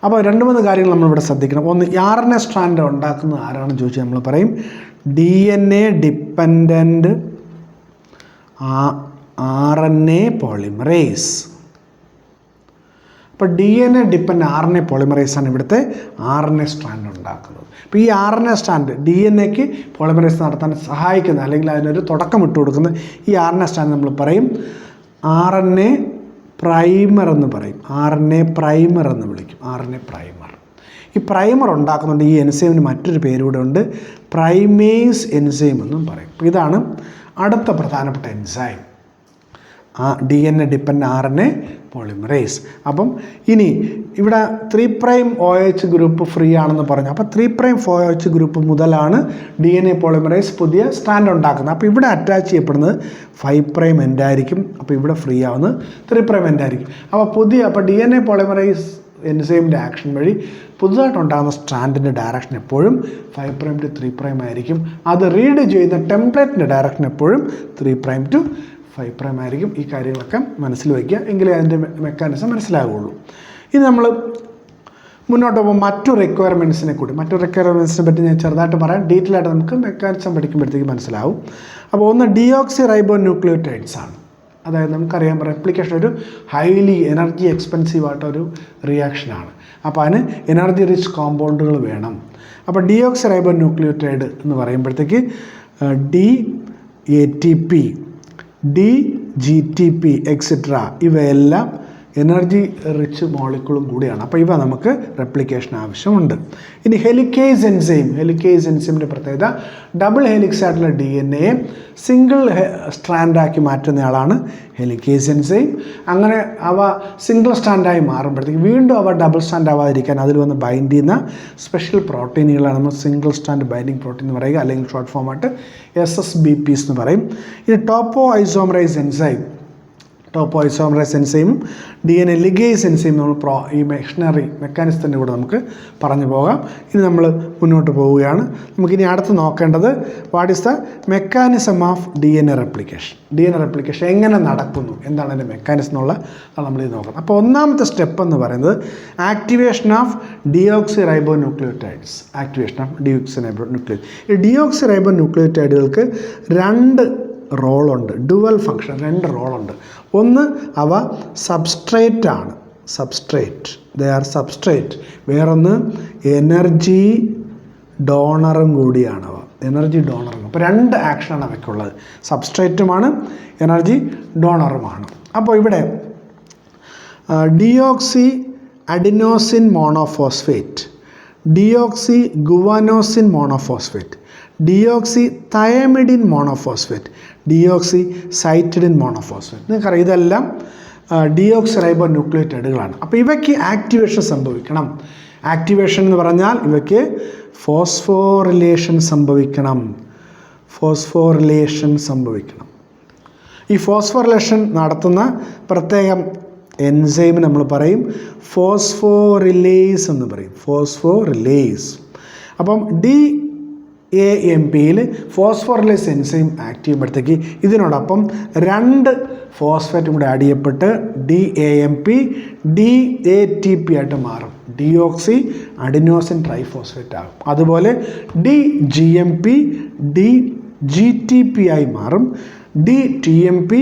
അപ്പോൾ 2-3 കാര്യങ്ങൾ നമ്മളിവിടെ ശ്രദ്ധിക്കണം. ഒന്ന്, RNA സ്ട്രാൻഡ് ഉണ്ടാക്കുന്നത് ആരാണെന്ന് ചോദിച്ചാൽ നമ്മൾ പറയും DNA ഡിപ്പെൻഡൻറ്റ് RNA പോളിമറേസ്. അപ്പോൾ DNA ഡിപ്പെൻഡ് RNA പോളിമറേസാണ് ഇവിടുത്തെ RNA സ്ട്രാൻഡ് ഉണ്ടാക്കുന്നത്. അപ്പോൾ ഈ RNA സ്ട്രാൻഡ് DNAക്ക് പോളിമറൈസ് നടത്താൻ സഹായിക്കുന്ന അല്ലെങ്കിൽ അതിനൊരു തുടക്കം ഇട്ട് കൊടുക്കുന്ന ഈ RNA സ്ട്രാൻഡ് നമ്മൾ പറയും RNA പ്രൈമർ എന്ന് പറയും. RNA പ്രൈമർ എന്ന് വിളിക്കും. RNA primer. ഈ പ്രൈമർ ഉണ്ടാക്കുന്നുണ്ട് ഈ എൻസൈമിന് മറ്റൊരു പേരൂടെ ഉണ്ട്, പ്രൈമേസ് എൻസൈം എന്നും പറയും. അപ്പോൾ ഇതാണ് അടുത്ത പ്രധാനപ്പെട്ട enzyme, DNA depend RNA polymerase. അപ്പം ഇനി ഇവിടെ 3' OH ഗ്രൂപ്പ് ഫ്രീ ആണെന്ന് പറഞ്ഞു. അപ്പോൾ 3' OH ഗ്രൂപ്പ് മുതലാണ് DNA പോളിമറേസ് പുതിയ സ്ട്രാൻഡ് ഉണ്ടാക്കുന്നത്. അപ്പോൾ ഇവിടെ അറ്റാച്ച് ചെയ്യപ്പെടുന്നത് 5' എൻഡ് ആയിരിക്കും. അപ്പോൾ ഇവിടെ ഫ്രീ ആവുന്നത് 3' എൻഡ് ആയിരിക്കും. അപ്പോൾ DNA പോളിമറേസ് എൻസൈമിൻ്റെ ആക്ഷൻ വഴി പുതുതായിട്ടുണ്ടാകുന്ന സ്ട്രാൻഡിൻ്റെ ഡയറക്ഷൻ എപ്പോഴും 5' to 3' ആയിരിക്കും. അത് റീഡ് ചെയ്യുന്ന ടെംപ്ലേറ്റിൻ്റെ ഡയറക്ഷൻ എപ്പോഴും 3' to 5' ആയിരിക്കും. ഈ കാര്യങ്ങളൊക്കെ മനസ്സിൽ വയ്ക്കുക, എങ്കിലേ അതിൻ്റെ മെക്കാനിസം മനസ്സിലാകുള്ളൂ. ഇനി നമ്മൾ മുന്നോട്ട് പോകുമ്പോൾ മറ്റു റിക്വയർമെൻറ്റ്സിനെ പറ്റി ഞാൻ ചെറുതായിട്ട് പറയാം. ഡീറ്റെയിൽ ആയിട്ട് നമുക്ക് മെക്കാനിസം പഠിക്കുമ്പോഴത്തേക്ക് മനസ്സിലാവും. അപ്പോൾ ഒന്ന് ഡിയോക്സി റൈബോ ന്യൂക്ലിയോടൈഡ്സ് ആണ്. അതായത് നമുക്കറിയാം റെപ്ലിക്കേഷൻ ഒരു ഹൈലി എനർജി എക്സ്പെൻസീവ് ആയിട്ടൊരു റിയാക്ഷനാണ്. അപ്പോൾ അതിന് എനർജി റിച്ച് കോമ്പൗണ്ടുകൾ വേണം. അപ്പോൾ ഡിയോക്സി റൈബോ ന്യൂക്ലിയോടൈഡ് എന്ന് പറയുമ്പോഴത്തേക്ക് DATP, DGTP എക്സെട്ര ഇവയെല്ലാം എനർജി റിച്ച് മോളിക്യൂളും കൂടിയാണ്. അപ്പോൾ ഇവ നമുക്ക് റെപ്ലിക്കേഷൻ ആവശ്യമുണ്ട്. ഇനി ഹെലിക്കേസ് എൻസൈമിൻ്റെ പ്രത്യേകത ഡബിൾ ഹെലിക്സ് ആയിട്ടുള്ള DNA സിംഗിൾ സ്ട്രാൻഡാക്കി മാറ്റുന്നയാളാണ് ഹെലിക്കേസ് എൻസൈം. അങ്ങനെ അവ സിംഗിൾ സ്ട്രാൻഡായി മാറുമ്പോഴത്തേക്ക് വീണ്ടും അവ ഡബിൾ സ്ട്രാൻഡ് ആവാതിരിക്കാൻ അതിൽ വന്ന് ബൈൻഡ് ചെയ്യുന്ന സ്പെഷ്യൽ പ്രോട്ടീനുകളാണ് നമ്മൾ സിംഗിൾ സ്ട്രാൻഡ് ബൈൻഡിങ് പ്രോട്ടീൻ എന്ന് പറയുക, അല്ലെങ്കിൽ ഷോർട്ട് ഫോമായിട്ട് SSBPs എന്ന് പറയും. ഇനി ടോപ്പോ ഐസോമറൈസ് എൻസൈമും DNA ലിഗേസ് എൻസൈം നമ്മൾ ഈ മെക്കാനിസത്തിൻ്റെ കൂടെ നമുക്ക് പറഞ്ഞു പോകാം. ഇനി നമ്മൾ മുന്നോട്ട് പോവുകയാണ്. നമുക്കിനി അടുത്ത് നോക്കേണ്ടത് what is the mechanism of DNA replication എങ്ങനെ നടക്കുന്നു, എന്താണ് അതിൻ്റെ മെക്കാനിസം എന്നുള്ള നമ്മളിത് നോക്കാം. അപ്പോൾ ഒന്നാമത്തെ സ്റ്റെപ്പ് എന്ന് പറയുന്നത് ആക്ടിവേഷൻ ഓഫ് ഡിയോക്സി റൈബോ ന്യൂക്ലിയോടൈഡ്സ്. ഈ ഡിയോക്സി റൈബോ ന്യൂക്ലിയോടൈഡുകൾക്ക് 2 റോളുണ്ട്, ഡുവൽ ഫങ്ഷൻ, 2 റോളുണ്ട്. ഒന്ന്, അവ സബ്സ്ട്രേറ്റ് ആണ്, ദേ ആർ സബ്സ്ട്രേറ്റ്. വേറൊന്ന് എനർജി ഡോണറും കൂടിയാണ് അവ, അപ്പോൾ 2 ആക്ഷനാണ് അവയ്ക്കുള്ളത്, സബ്സ്ട്രേറ്റുമാണ് എനർജി ഡോണറുമാണ്. അപ്പോൾ ഇവിടെ deoxy adenosine monophosphate, deoxy guanosine monophosphate, deoxy thymidine monophosphate, deoxy cytidine monophosphate. നിങ്ങൾക്കറിയാം ഇതെല്ലാം ഡിയോക്സി റൈബോ ന്യൂക്ലിയോറ്റൈഡുകളാണ്. അപ്പോൾ ഇവയ്ക്ക് ആക്ടിവേഷൻ സംഭവിക്കണം. ആക്ടിവേഷൻ എന്ന് പറഞ്ഞാൽ ഇവയ്ക്ക് ഫോസ്ഫോറിലേഷൻ സംഭവിക്കണം. ഫോസ്ഫോറിലേഷൻ സംഭവിക്കണം. ഈ ഫോസ്ഫോറിലേഷൻ നടത്തുന്ന പ്രത്യേകം എൻസൈം നമ്മൾ പറയും ഫോസ്ഫോറിലേസ് എന്ന് പറയും. ഫോസ്ഫോറിലേസ്. അപ്പം DAMPയിൽ ഫോസ്ഫോറിലേസ് എൻസൈം ആക്ട് ചെയ്യുമ്പോഴത്തേക്ക് ഇതിനോടൊപ്പം 2 ഫോസ്ഫേറ്റും കൂടെ ആഡ് ചെയ്യപ്പെട്ട് DAMP DATP ആയിട്ട് മാറും. ഡിയോക്സി അഡിനോസിൻ ട്രൈഫോസ്ഫേറ്റ് ആകും. അതുപോലെ DGMP DGTP ആയി മാറും. DTMP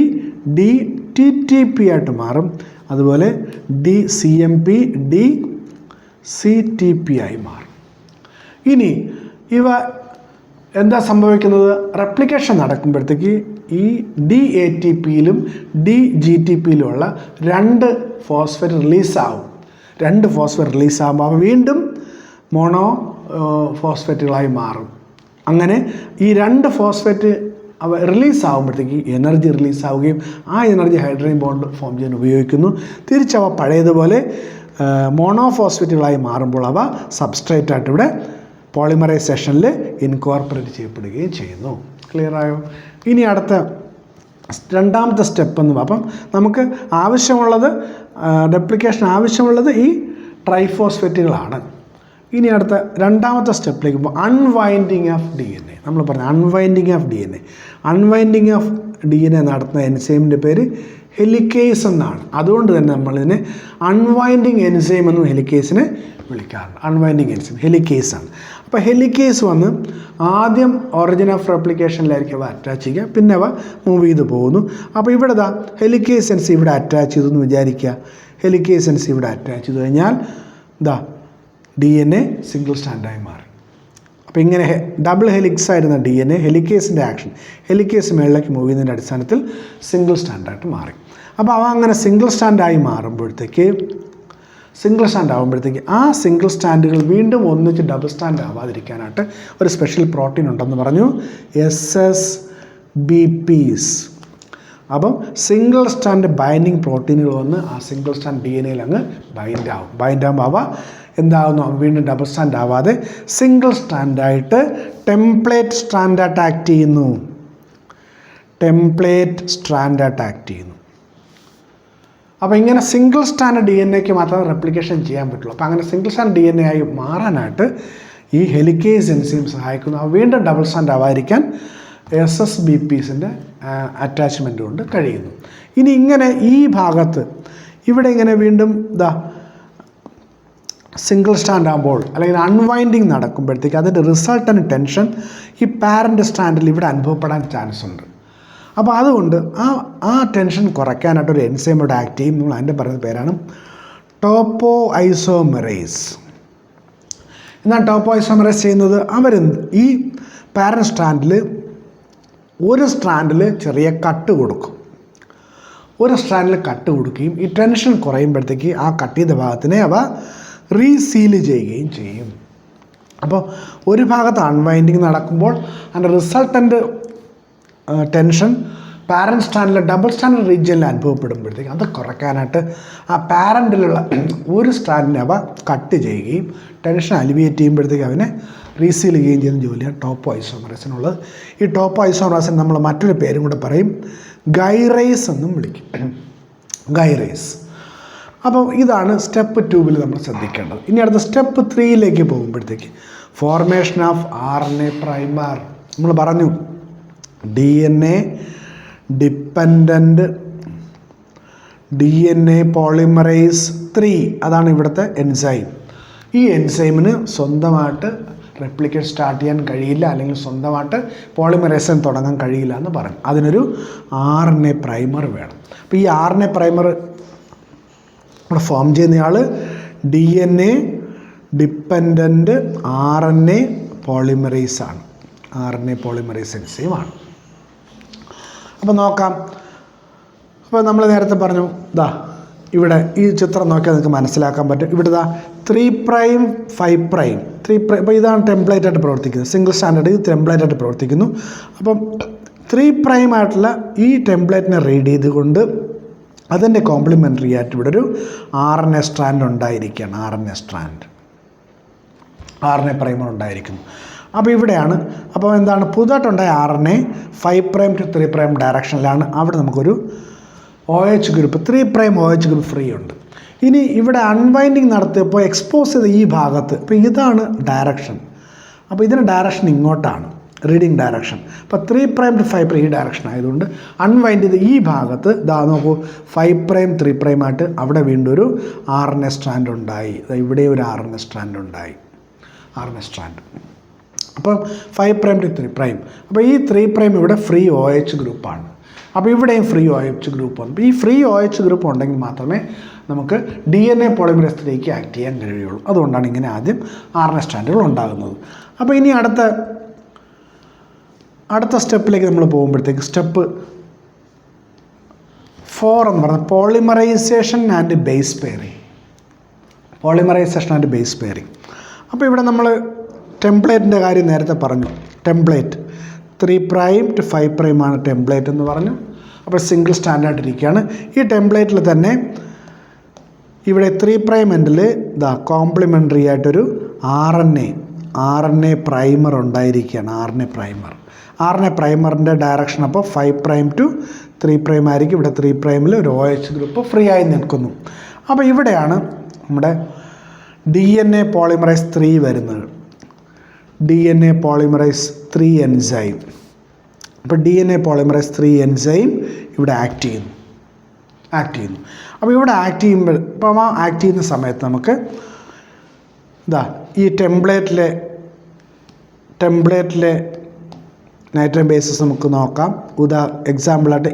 DTTP ആയിട്ട് മാറും. അതുപോലെ DCMP DCTP ആയി മാറും. ഇനി ഇവ എന്താ സംഭവിക്കുന്നത്? റെപ്ലിക്കേഷൻ നടക്കുമ്പോഴത്തേക്ക് ഈ DATPയിലും DGTPയിലുമുള്ള 2 ഫോസ്ഫേറ്റ് റിലീസാവും. 2 ഫോസ്ഫേറ്റ് റിലീസാകുമ്പോൾ അവ വീണ്ടും മോണോ ഫോസ്ഫേറ്റുകളായി മാറും. അങ്ങനെ ഈ 2 ഫോസ്ഫേറ്റ് അവ റിലീസാകുമ്പോഴത്തേക്ക് എനർജി റിലീസാവുകയും ആ എനർജി ഹൈഡ്രജൻ ബോണ്ട് ഫോം ചെയ്യാൻ ഉപയോഗിക്കുന്നു. തിരിച്ചവ പഴയതുപോലെ മോണോഫോസ്ഫേറ്റുകളായി മാറുമ്പോൾ അവ സബ്സ്ട്രേറ്റായിട്ട് ഇവിടെ പോളിമറൈസേഷനിൽ ഇൻകോർപ്പറേറ്റ് ചെയ്യപ്പെടുകയും ചെയ്യുന്നു. ക്ലിയറായോ? ഇനി അടുത്ത രണ്ടാമത്തെ സ്റ്റെപ്പ് എന്ന് അപ്പം നമുക്ക് ആവശ്യമുള്ളത് റെപ്ലിക്കേഷൻ ആവശ്യമുള്ളത് ഈ ട്രൈഫോസ്ഫേറ്റുകളാണ്. ഇനി അടുത്ത രണ്ടാമത്തെ സ്റ്റെപ്പിലേക്ക് പോകുമ്പോൾ അൺവൈൻഡിങ് ഓഫ് DNA. നമ്മൾ പറഞ്ഞു unwinding of DNA. Unwinding of DNA നടത്തുന്ന എൻസൈമിൻ്റെ പേര് ഹെലിക്കേസ് എന്നാണ്. അതുകൊണ്ട് തന്നെ നമ്മളിതിനെ അൺവൈൻഡിങ് എൻസൈം എന്നും ഹെലിക്കേസിനെ വിളിക്കാറുണ്ട്. അൺവൈൻഡിങ് എൻസൈം ഹെലിക്കേസ് ആണ്. അപ്പോൾ ഹെലിക്കേസ് വന്ന് ആദ്യം ഒറിജിൻ ഓഫ് റെപ്ലിക്കേഷനിലായിരിക്കും അവ അറ്റാച്ച് ചെയ്യുക, പിന്നെ അവ മൂവ് ചെയ്ത് പോകുന്നു. അപ്പോൾ ഇവിടെ ദാ ഹെലിക്കേസ് എൻസൈം ഇവിടെ അറ്റാച്ച് ചെയ്തു എന്ന് വിചാരിക്കുക. ഹെലിക്കേസ് എൻസൈം ഇവിടെ അറ്റാച്ച് ചെയ്ത് കഴിഞ്ഞാൽ ദാ DNA സിംഗിൾ സ്റ്റാൻഡായി മാറി. അപ്പോൾ ഇങ്ങനെ ഡബിൾ ഹെലിക്സ് ആയിരുന്ന DNA ഹെലിക്കേസിൻ്റെ ആക്ഷൻ ഹെലിക്കേസ് മേളിലേക്ക് മൂവ് ചെയ്യുന്നതിൻ്റെ അടിസ്ഥാനത്തിൽ സിംഗിൾ സ്റ്റാൻഡായിട്ട് മാറി. അപ്പോൾ അവ അങ്ങനെ സിംഗിൾ സ്റ്റാൻഡായി മാറുമ്പോഴത്തേക്ക് ആ സിംഗിൾ സ്റ്റാൻഡുകൾ വീണ്ടും ഒന്നിച്ച് ഡബിൾ സ്റ്റാൻഡ് ആവാതിരിക്കാനായിട്ട് ഒരു സ്പെഷ്യൽ പ്രോട്ടീൻ ഉണ്ടെന്ന് പറഞ്ഞു, SSBPs. അപ്പം സിംഗിൾ സ്റ്റാൻഡ് ബൈൻഡിങ് പ്രോട്ടീനുകൾ വന്ന് ആ സിംഗിൾ സ്റ്റാൻഡ് DNAയിൽ അങ്ങ് ബൈൻഡ് ആകുമ്പോൾ അവ എന്താകുന്നു? വീണ്ടും ഡബിൾ സ്റ്റാൻഡ് ആവാതെ സിംഗിൾ സ്റ്റാൻഡായിട്ട് ടെംപ്ലേറ്റ് സ്ട്രാൻഡായിട്ട് ആക്ട് ചെയ്യുന്നു. അപ്പോൾ ഇങ്ങനെ സിംഗിൾ സ്റ്റാൻഡ് DNA മാത്രമേ റെപ്ലിക്കേഷൻ ചെയ്യാൻ പറ്റുള്ളൂ. അപ്പോൾ അങ്ങനെ സിംഗിൾ സ്റ്റാൻഡ് DNA ആയി മാറാനായിട്ട് ഈ ഹെലിക്കേസ് എൻസൈം സഹായിക്കുന്നു. വീണ്ടും ഡബിൾ സ്റ്റാൻഡ് ആവാതിരിക്കാൻ SSBPസിൻ്റെ അറ്റാച്ച്മെൻറ്റ് കൊണ്ട് കഴിയുന്നു. ഇനി ഇങ്ങനെ ഈ ഭാഗത്ത് ഇവിടെ ഇങ്ങനെ വീണ്ടും സിംഗിൾ സ്റ്റാൻഡ് ആകുമ്പോൾ അല്ലെങ്കിൽ അൺവൈൻഡിങ് നടക്കുമ്പോഴത്തേക്ക് അതിൻ്റെ റിസൾട്ടൻ്റ് ടെൻഷൻ ഈ പാരൻ്റ് സ്റ്റാൻഡിൽ ഇവിടെ അനുഭവപ്പെടാൻ ചാൻസ് ഉണ്ട്. അപ്പോൾ അതുകൊണ്ട് ആ ടെൻഷൻ കുറയ്ക്കാനായിട്ട് ഒരു എൻസൈം ഇവിടെ ആക്ട് ചെയ്യും. നമ്മൾ അതിൻ്റെ പറയുന്ന പേരാണ് ടോപ്പോ ഐസോമെറേസ്. എന്നാൽ ടോപ്പോ ഐസോമെറേസ് ചെയ്യുന്നത് ഈ പാരൻ്റ് സ്റ്റാൻഡിൽ ഒരു സ്ട്രാൻഡിൽ ചെറിയ കട്ട് കൊടുക്കും. ഒരു സ്ട്രാൻഡിൽ കട്ട് കൊടുക്കുകയും ഈ ടെൻഷൻ കുറയുമ്പോഴത്തേക്ക് ആ കട്ട് ചെയ്ത ഭാഗത്തിനെ അവ റീസീൽ ചെയ്യുകയും ചെയ്യും. അപ്പോൾ ഒരു ഭാഗത്ത് അൺവൈൻഡിങ് നടക്കുമ്പോൾ അതിൻ്റെ റിസൾട്ടൻ്റ് ടെൻഷൻ പാരൻ്റ് സ്റ്റാൻഡിലെ ഡബിൾ സ്റ്റാൻഡ് റീജിയനിൽ അനുഭവപ്പെടുമ്പോഴത്തേക്ക് അത് കുറയ്ക്കാനായിട്ട് ആ പാരൻറ്റിലുള്ള ഒരു സ്റ്റാൻഡിനെ അവ കട്ട് ചെയ്യുകയും ടെൻഷൻ അലിവിയേറ്റ് ചെയ്യുമ്പോഴത്തേക്ക് അവനെ റീസീൽ ചെയ്യുകയും ചെയ്യുന്ന ജോലിയാണ് ടോപ്പോ ഐസോമറേസിനുള്ളത്. ഈ ടോപ്പോ ഐസോമറേസിന് നമ്മൾ മറ്റൊരു പേരും കൂടെ പറയും, ഗൈറേസ് എന്നും വിളിക്കും. ഗൈറേസ്. അപ്പോൾ ഇതാണ് സ്റ്റെപ്പ് 2 നമ്മൾ ശ്രദ്ധിക്കേണ്ടത്. ഇനി അടുത്ത സ്റ്റെപ്പ് 3 പോകുമ്പോഴത്തേക്ക് ഫോർമേഷൻ ഓഫ് RNA പ്രൈമർ. നമ്മൾ പറഞ്ഞു DNA ഡിപ്പെൻഡൻറ്റ് DNA പോളിമറൈസ് 3 അതാണ് ഇവിടുത്തെ എൻസൈം. ഈ എൻസൈമിന് സ്വന്തമായിട്ട് റെപ്ലിക്കേറ്റ് സ്റ്റാർട്ട് ചെയ്യാൻ കഴിയില്ല, അല്ലെങ്കിൽ സ്വന്തമായിട്ട് പോളിമറൈസേഷൻ തുടങ്ങാൻ കഴിയില്ല എന്ന് പറഞ്ഞു. അതിനൊരു RNA പ്രൈമർ വേണം. അപ്പോൾ ഈ RNA പ്രൈമർ ഇവിടെ ഫോം ചെയ്യുന്നയാൾ DNA ഡിപ്പെൻഡൻറ്റ് RNA പോളിമറൈസ് ആണ്. RNA പോളിമറൈസ് എൻസൈമാണ്. അപ്പോൾ നോക്കാം. അപ്പോൾ നമ്മൾ നേരത്തെ പറഞ്ഞു ഇവിടെ ഈ ചിത്രം നോക്കിയാൽ നിങ്ങൾക്ക് മനസ്സിലാക്കാൻ പറ്റും. ഇവിടെ 3 പ്രൈം 5 പ്രൈം 3 പ്രൈം. അപ്പോൾ ഇതാണ് ടെംപ്ലേറ്റ് ആയിട്ട് പ്രവർത്തിക്കുന്നത്. സിംഗിൾ സ്റ്റാൻഡേർഡ് ഇത് ടെംപ്ലേറ്റ് ആയിട്ട് പ്രവർത്തിക്കുന്നു. അപ്പം 3 പ്രൈം ആയിട്ടുള്ള ഈ ടെംപ്ലേറ്റിനെ റീഡ് ചെയ്തുകൊണ്ട് അതിൻ്റെ കോംപ്ലിമെൻ്ററി ആയിട്ട് ഇവിടെ ഒരു RNA സ്ട്രാൻഡ് ഉണ്ടായിരിക്കുകയാണ്. RNA പ്രൈമർ ഉണ്ടായിരിക്കുന്നു. അപ്പോൾ ഇവിടെയാണ് അപ്പോൾ എന്താണ് പുതുതായിട്ടുണ്ടായ RNA 5 പ്രൈം ടു 3 പ്രൈം ഡയറക്ഷനിലാണ്. അവിടെ നമുക്കൊരു OH group 3 prime OH group free ഉണ്ട്. ഇനി ഇവിടെ അൺവൈൻഡിങ് നടത്തിയപ്പോൾ എക്സ്പോസ് ചെയ്ത ഈ ഭാഗത്ത് ഇപ്പോൾ ഇതാണ് ഡയറക്ഷൻ. അപ്പോൾ ഇതിന് ഡയറക്ഷൻ ഇങ്ങോട്ടാണ്, റീഡിങ് ഡയറക്ഷൻ. അപ്പോൾ 3 പ്രൈം ടു 5 പ്രൈം ഈ ഡയറക്ഷൻ ആയതുകൊണ്ട് അൺവൈൻഡ് ചെയ്ത് ഈ ഭാഗത്ത് നോക്കൂ 5 പ്രൈം 3 പ്രൈം ആയിട്ട് അവിടെ വീണ്ടും ഒരു RNA സ്ട്രാൻഡ് ഉണ്ടായി. ഇവിടെ ഒരു RNA സ്ട്രാൻഡ് ഉണ്ടായി. അപ്പോൾ 5 പ്രൈം ടു 3 പ്രൈം. അപ്പോൾ ഈ 3 പ്രൈം ഇവിടെ ഫ്രീ OH ഗ്രൂപ്പാണ്. അപ്പോൾ ഇവിടെയും ഫ്രീ OH ഗ്രൂപ്പ് ഉണ്ട്. ഈ ഫ്രീ OH ഗ്രൂപ്പ് ഉണ്ടെങ്കിൽ മാത്രമേ നമുക്ക് DNA പോളിമറേസ് 3ക്ക് ആക്ട് ചെയ്യാൻ കഴിയുള്ളൂ. അതുകൊണ്ടാണ് ഇങ്ങനെ ആദ്യം RNA സ്ട്രാൻഡുകൾ ഉണ്ടാകുന്നത്. അപ്പോൾ ഇനി അടുത്ത സ്റ്റെപ്പിലേക്ക് നമ്മൾ പോകുമ്പോഴത്തേക്ക് സ്റ്റെപ്പ് 4 എന്ന് പറഞ്ഞാൽ പോളിമറൈസേഷൻ ആൻഡ് ബേസ് പെയറിങ്. അപ്പോൾ ഇവിടെ നമ്മൾ ടെംപ്ലേറ്റിൻ്റെ കാര്യം നേരത്തെ പറഞ്ഞു. ടെംപ്ലേറ്റ് 3 പ്രൈം ടു 5 പ്രൈമാണ് ടെംപ്ലേറ്റ് എന്ന് പറഞ്ഞു. അപ്പോൾ സിംഗിൾ സ്റ്റാൻഡേർഡ് ഇരിക്കുകയാണ്. ഈ ടെംപ്ലേറ്റിൽ തന്നെ ഇവിടെ 3 പ്രൈം എൻഡിൽ കോംപ്ലിമെൻ്ററി ആയിട്ടൊരു RNA പ്രൈമർ ഉണ്ടായിരിക്കുകയാണ്. RNA പ്രൈമറിൻ്റെ ഡയറക്ഷൻ അപ്പോൾ 5 പ്രൈം ടു 3 പ്രൈം ആയിരിക്കും. ഇവിടെ 3 പ്രൈമിൽ ഒരു OH ഗ്രൂപ്പ് ഫ്രീ ആയി നിൽക്കുന്നു. അപ്പോൾ ഇവിടെയാണ് നമ്മുടെ DNA പോളിമറൈസ് 3 വരുന്നത്. DNA polymerase 3 enzyme. അപ്പോൾ DNA പോളിമറൈസ് 3 എൻസൈം ഇവിടെ ആക്ട് ചെയ്യുന്നു. അപ്പോൾ ഇവിടെ ആക്ട് ചെയ്യുന്ന സമയത്ത് നമുക്ക് ഈ ടെംപ്ലേറ്റിലെ നൈട്രജൻ ബേസസ് നമുക്ക് നോക്കാം. എക്സാമ്പിളായിട്ട്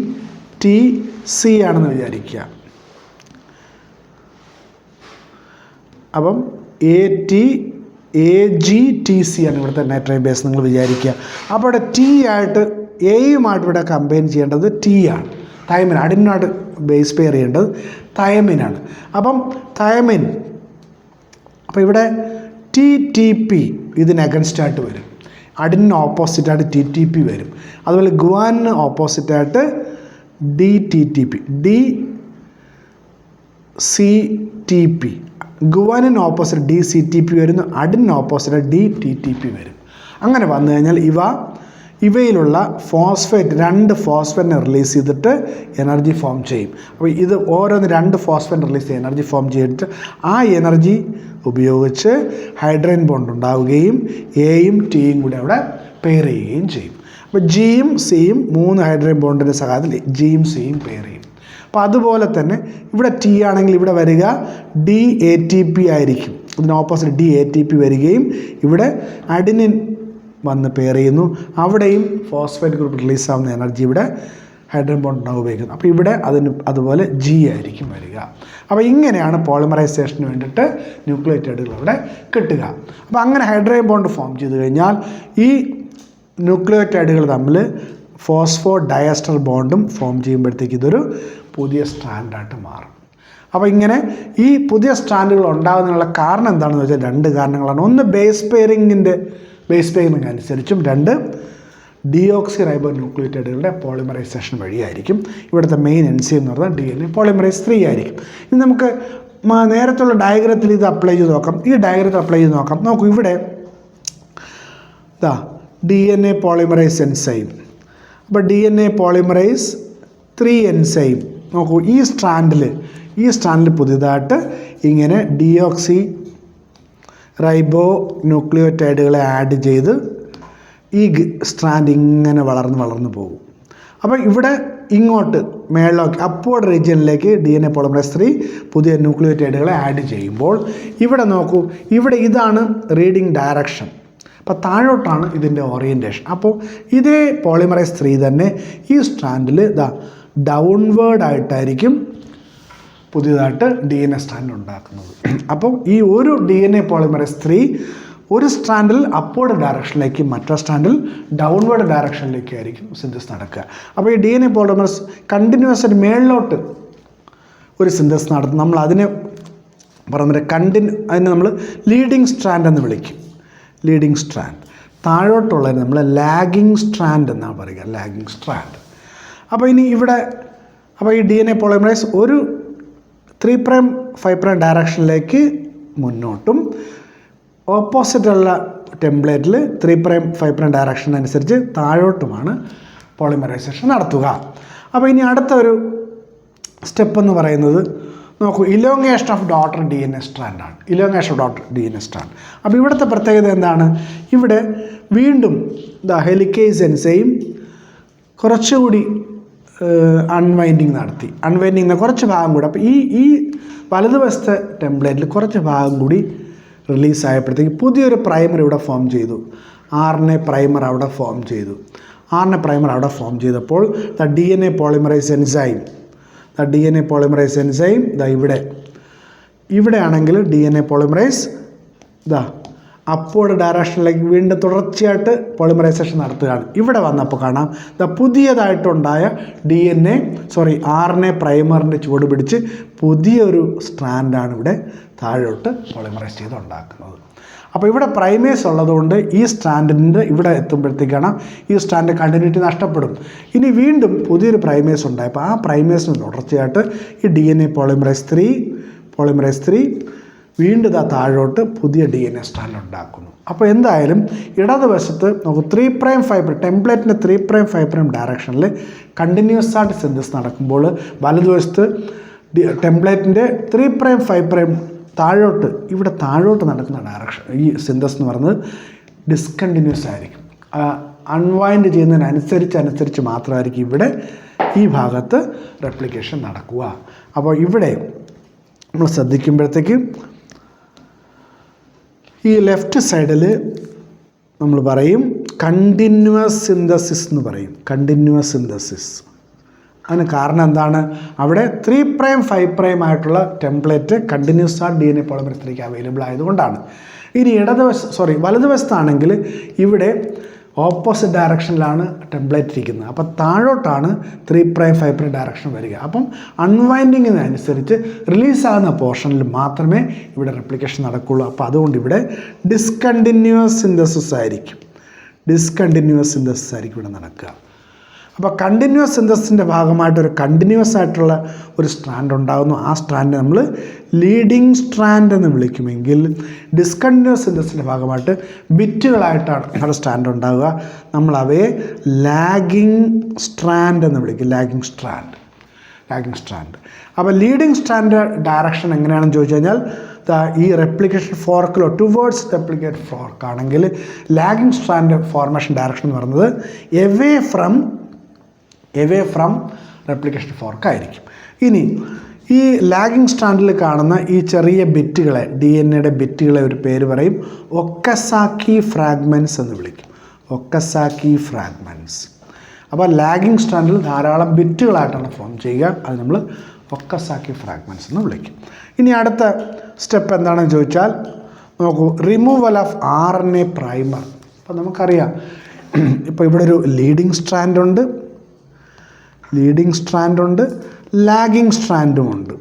AGTC ആണെന്ന് വിചാരിക്കുക. അപ്പം AGTC ആണ് ഇവിടുത്തെ നൈട്രജൻ ബേസ് നിങ്ങൾ വിചാരിക്കുക. അപ്പോൾ ഇവിടെ എയുമായിട്ട് ഇവിടെ കമ്പൈൻ ചെയ്യേണ്ടത് T ആണ്. തൈമിൻ അഡിനുമായിട്ട് ബേസ് പെയർ ചെയ്യേണ്ടത് തൈമിനാണ്. അപ്പം തൈമിൻ അപ്പോൾ ഇവിടെ TTP ഇതിന് അഗൻസ്റ്റായിട്ട് വരും. അഡിന് ഓപ്പോസിറ്റായിട്ട് TTP വരും. അതുപോലെ ഗുവാനിന് ഓപ്പോസിറ്റായിട്ട് DCTP. ഗുവാനിന് ഓപ്പോസിറ്റ് DCTP വരുന്നു. അഡിന് ഓപ്പോസിറ്റ് DTTP വരും. അങ്ങനെ വന്നു കഴിഞ്ഞാൽ ഇവയിലുള്ള രണ്ട് ഫോസ്ഫേറ്റിനെ റിലീസ് ചെയ്തിട്ട് എനർജി ഫോം ചെയ്യും. അപ്പോൾ ഇത് ഓരോന്ന് 2 ഫോസ്ഫേറ്റ് റിലീസ് ചെയ്ത് എനർജി ഫോം ചെയ്തിട്ട് ആ എനർജി ഉപയോഗിച്ച് ഹൈഡ്രജൻ ബോണ്ട് ഉണ്ടാവുകയും എയും ടിയും കൂടി അവിടെ പെയർ ചെയ്യുകയും ചെയ്യും. അപ്പോൾ ജിയും സിയും 3 ഹൈഡ്രജൻ ബോണ്ടിൻ്റെ സഹായത്തിൽ ജിയും സിയും പെയർ ചെയ്യും. അപ്പോൾ അതുപോലെ തന്നെ ഇവിടെ T ആണെങ്കിൽ ഇവിടെ വരിക DATP ആയിരിക്കും. ഇതിന് ഓപ്പോസിറ്റ് DATP വരികയും ഇവിടെ അഡിനിൻ വന്ന് പെയർ ചെയ്യുന്നു. അവിടെയും ഫോസ്ഫേറ്റ് ഗ്രൂപ്പ് റിലീസാവുന്ന എനർജി ഇവിടെ ഹൈഡ്രജൻ ബോണ്ട് ഉപയോഗിക്കുന്നു. അപ്പോൾ ഇവിടെ അതുപോലെ G ആയിരിക്കും വരിക. അപ്പോൾ ഇങ്ങനെയാണ് പോളിമറൈസേഷന് വേണ്ടിയിട്ട് ന്യൂക്ലിയോടൈഡുകൾ അവിടെ കിട്ടുക. അപ്പോൾ അങ്ങനെ ഹൈഡ്രജൻ ബോണ്ട് ഫോം ചെയ്ത് കഴിഞ്ഞാൽ ഈ ന്യൂക്ലിയോടൈഡുകൾ തമ്മിൽ ഫോസ്ഫോ ഡയസ്റ്റർ ബോണ്ടും ഫോം ചെയ്യുമ്പോഴത്തേക്ക് ഇതൊരു പുതിയ സ്ട്രാൻഡായിട്ട് മാറും. അപ്പോൾ ഇങ്ങനെ ഈ പുതിയ സ്ട്രാൻഡുകൾ ഉണ്ടാകുന്നതിനുള്ള കാരണം എന്താണെന്ന് വെച്ചാൽ 2 കാരണങ്ങളാണ്. ഒന്ന് ബേസ് പെയറിംഗ് അനുസരിച്ചും 2 ഡിയോക്സി റൈബോ ന്യൂക്ലിയോടൈഡുകളുടെ പോളിമറൈസേഷൻ വഴിയായിരിക്കും. ഇവിടുത്തെ മെയിൻ എൻസൈം എന്ന് പറഞ്ഞാൽ DNA പോളിമറൈസ് 3 ആയിരിക്കും. ഇനി നമുക്ക് നേരത്തുള്ള ഡയഗ്രത്തിൽ ഇത് അപ്ലൈ ചെയ്ത് നോക്കാം. ഈ ഡയഗ്രത്തിൽ അപ്ലൈ ചെയ്ത് നോക്കാം. നോക്കൂ ഇവിടെ DNA പോളിമറൈസ് എൻസൈം. അപ്പോൾ DNA പോളിമറൈസ് 3 എൻസൈം നോക്കൂ. ഈ സ്ട്രാൻഡിൽ പുതിയതായിട്ട് ഇങ്ങനെ ഡിയോക്സി റൈബോ ന്യൂക്ലിയോടൈഡുകളെ ആഡ് ചെയ്ത് ഈ സ്ട്രാൻഡ് ഇങ്ങനെ വളർന്ന് പോകും. അപ്പോൾ ഇവിടെ ഇങ്ങോട്ട് മേളിലേക്ക് അപ്വേർഡ് റീജിയനിലേക്ക് DNA പോളിമറൈസ് 3 പുതിയ ന്യൂക്ലിയോടൈഡുകളെ ആഡ് ചെയ്യുമ്പോൾ ഇവിടെ നോക്കൂ, ഇവിടെ ഇതാണ് റീഡിങ് ഡയറക്ഷൻ. അപ്പോൾ താഴോട്ടാണ് ഇതിൻ്റെ ഓറിയൻറ്റേഷൻ. അപ്പോൾ ഇതേ പോളിമറൈസ് 3 തന്നെ ഈ സ്ട്രാൻഡിൽ ഡൗൺവേർഡ് ആയിട്ടായിരിക്കും പുതിയതായിട്ട് DNA സ്ട്രാൻഡ് ഉണ്ടാക്കുന്നത്. അപ്പം ഈ ഒരു DNA പോളിമറൈസ് 3 ഒരു സ്ട്രാൻഡിൽ അപ്വേർഡ് ഡയറക്ഷനിലേക്ക് മറ്റേ സ്ട്രാൻഡിൽ ഡൗൺവേർഡ് ഡയറക്ഷനിലേക്ക് ആയിരിക്കും സിന്തസിസ് നടക്കുക. അപ്പോൾ ഈ DNA പോളിമറൈസ് കണ്ടിന്യൂസ് ആയിട്ട് മേളിലോട്ട് ഒരു സിന്തസിസ് നടത്തും. നമ്മൾ അതിനെ അതിനെ നമ്മൾ ലീഡിങ് സ്ട്രാൻഡ് എന്ന് വിളിക്കും. Leading strand. താഴോട്ടുള്ളതിന് നമ്മൾ ലാഗിങ് സ്ട്രാൻഡ് എന്നാണ് പറയുക. Lagging strand. അപ്പോൾ ഇനി ഇവിടെ ഈ DNA പോളിമറൈസ് ഒരു 3' 5' ഡയറക്ഷനിലേക്ക് മുന്നോട്ടും ഓപ്പോസിറ്റുള്ള ടെംപ്ലേറ്റിൽ 3' 5' ഡയറക്ഷൻ അനുസരിച്ച് താഴോട്ടുമാണ് പോളിമറൈസേഷൻ നടത്തുക. അപ്പോൾ ഇനി അടുത്തൊരു സ്റ്റെപ്പ് എന്ന് പറയുന്നത് നോക്കൂ, ഇലോങ്ങേഷൻ ഓഫ് ഡോട്ടർ DNA സ്ട്രാൻഡാണ്. Elongation of daughter DNA strand. അപ്പോൾ ഇവിടുത്തെ പ്രത്യേകത എന്താണ്? ഇവിടെ വീണ്ടും ഹെലിക്കേസ് എൻസൈം കുറച്ചുകൂടി അൺവൈൻഡിങ് നടത്തി. അൺവൈൻഡിങ് കുറച്ച് ഭാഗം കൂടി. അപ്പോൾ ഈ വലതുവശത്തെ ടെംപ്ലേറ്റിൽ കുറച്ച് ഭാഗം കൂടി റിലീസായപ്പോഴത്തേക്ക് പുതിയൊരു പ്രൈമർ ഇവിടെ ഫോം ചെയ്തു. RNA പ്രൈമർ അവിടെ ഫോം ചെയ്തു. RNA പ്രൈമർ അവിടെ ഫോം ചെയ്തപ്പോൾ DNA പോളിമറൈസ് എൻസൈം ഇവിടെയാണെങ്കിൽ DNA പോളിമറൈസ് അപ്വേർഡ് ഡയറക്ഷനിലേക്ക് വീണ്ടും തുടർച്ചയായിട്ട് പോളിമറൈസേഷൻ നടത്തുകയാണ്. ഇവിടെ വന്നപ്പോൾ കാണാം പുതിയതായിട്ടുണ്ടായ RNA പ്രൈമറിൻ്റെ ചുവട് പിടിച്ച് പുതിയൊരു സ്ട്രാൻഡാണ് ഇവിടെ താഴോട്ട് പോളിമറൈസ് ചെയ്ത് ഉണ്ടാക്കുന്നത്. അപ്പോൾ ഇവിടെ പ്രൈമേസ് ഉള്ളതുകൊണ്ട് ഈ സ്ട്രാൻഡിൻ്റെ ഇവിടെ എത്തുമ്പോഴത്തേക്കാണ് ഈ സ്ട്രാൻഡ് കണ്ടിന്യൂറ്റി നഷ്ടപ്പെടും. ഇനി വീണ്ടും പുതിയൊരു പ്രൈമേസ് ഉണ്ടായപ്പോൾ ആ പ്രൈമേസിന് തുടർച്ചയായിട്ട് ഈ DNA പോളിമറൈസ് 3 വീണ്ടും താഴോട്ട് പുതിയ DNA സ്ട്രാൻഡ് ഉണ്ടാക്കുന്നു. അപ്പോൾ എന്തായാലും ഇടതുവശത്ത് നമുക്ക് 3' 5' ടെംപ്ലേറ്റിൻ്റെ 3' 5' ഡയറക്ഷനിൽ കണ്ടിന്യൂസ് ആയിട്ട് സിന്തസിസ് നടക്കുമ്പോൾ വലതുവശത്ത് ടെംപ്ലേറ്റിൻ്റെ 3' 5' ഇവിടെ താഴോട്ട് നടക്കുന്ന ഡയറക്ഷൻ ഈ സിന്തസിസ് എന്ന് പറയുന്നത് ഡിസ്കണ്ടിന്യൂസ് ആയിരിക്കും. അൺവൈൻഡ് ചെയ്യുന്നതിനനുസരിച്ച് മാത്രമായിരിക്കും ഇവിടെ ഈ ഭാഗത്ത് റെപ്ലിക്കേഷൻ നടക്കുക. അപ്പോൾ ഇവിടെ നമ്മൾ ശ്രദ്ധിക്കുമ്പോഴത്തേക്ക് ഈ ലെഫ്റ്റ് സൈഡിൽ നമ്മൾ പറയും കണ്ടിന്യൂസ് സിന്തസിസ് എന്ന് പറയും. Continuous synthesis. അതിന് കാരണം എന്താണ്? അവിടെ 3' 5' ആയിട്ടുള്ള ടെംപ്ലേറ്റ് കണ്ടിന്യൂസ് ആയിട്ട് DNA പോളിമറൈസ് 3 അവൈലബിൾ ആയതുകൊണ്ടാണ്. ഇനി വലതുവശത്താണെങ്കിൽ ഇവിടെ ഓപ്പോസിറ്റ് ഡയറക്ഷനിലാണ് ടെംപ്ലേറ്റ് ഇരിക്കുന്നത്. അപ്പോൾ താഴോട്ടാണ് 3' 5' ഡയറക്ഷൻ വരിക. അപ്പം അൺവൈൻഡിങ്ങിനനുസരിച്ച് റിലീസാകുന്ന പോർഷനിൽ മാത്രമേ ഇവിടെ റെപ്ലിക്കേഷൻ നടക്കുകയുള്ളൂ. അപ്പോൾ അതുകൊണ്ട് ഇവിടെ ഡിസ്കണ്ടിന്യൂസ് സിന്തസിസ് ആയിരിക്കും ഇവിടെ നടക്കുക. അപ്പോൾ കണ്ടിന്യൂസ് സിന്തസിൻ്റെ ഭാഗമായിട്ട് ഒരു കണ്ടിന്യൂസ് ആയിട്ടുള്ള ഒരു സ്ട്രാൻഡ് ഉണ്ടാകുന്നു. ആ സ്ട്രാൻഡ് നമ്മൾ ലീഡിങ് സ്ട്രാൻഡ് എന്ന് വിളിക്കുമെങ്കിൽ ഡിസ്കണ്ടിന്യൂസ് സിന്തസിൻ്റെ ഭാഗമായിട്ട് ബിറ്റുകളായിട്ടാണ് അവിടെ സ്ട്രാൻഡ് ഉണ്ടാവുക. നമ്മൾ അവയെ ലാഗിങ് സ്ട്രാൻഡ് എന്ന് വിളിക്കും. Lagging strand. അപ്പോൾ ലീഡിങ് സ്ട്രാൻഡ് ഡയറക്ഷൻ എങ്ങനെയാണെന്ന് ചോദിച്ചു കഴിഞ്ഞാൽ ഈ റെപ്ലിക്കേഷൻ ഫോർക്കിലോ ടുവേർഡ്സ് റെപ്ലിക്കേറ്റ് ഫോർക്ക് ആണെങ്കിൽ ലാഗിങ് സ്ട്രാൻഡ് ഫോർമേഷൻ ഡയറക്ഷൻ എന്ന് പറയുന്നത് എവേ ഫ്രം റെപ്ലിക്കേഷൻ ഫോർക്ക് ആയിരിക്കും. ഇനി ഈ ലാഗിങ് സ്ട്രാൻഡിൽ കാണുന്ന ഈ ചെറിയ ബിറ്റുകളെ DNAയുടെ ബിറ്റുകളെ ഒരു പേര് പറയും ഒക്കസാക്കി ഫ്രാഗ്മെൻറ്റ്സ് എന്ന് വിളിക്കും. ഒക്കസാക്കി ഫ്രാഗ്മെൻറ്റ്സ്. അപ്പോൾ ലാഗിങ് സ്ട്രാൻഡിൽ ധാരാളം ബിറ്റുകളായിട്ടാണ് ഫോം ചെയ്യുക. അത് നമ്മൾ ഒക്കസാക്കി ഫ്രാഗ്മെൻറ്റ്സ് എന്ന് വിളിക്കും. ഇനി അടുത്ത സ്റ്റെപ്പ് എന്താണെന്ന് ചോദിച്ചാൽ നോക്കൂ, റിമൂവൽ ഓഫ് RNA പ്രൈമർ. അപ്പോൾ നമുക്കറിയാം ഇപ്പോൾ ഇവിടെ ഒരു ലീഡിങ് സ്ട്രാൻഡ് ഉണ്ട്, ലാഗിങ് സ്ട്രാൻഡും ഉണ്ട്.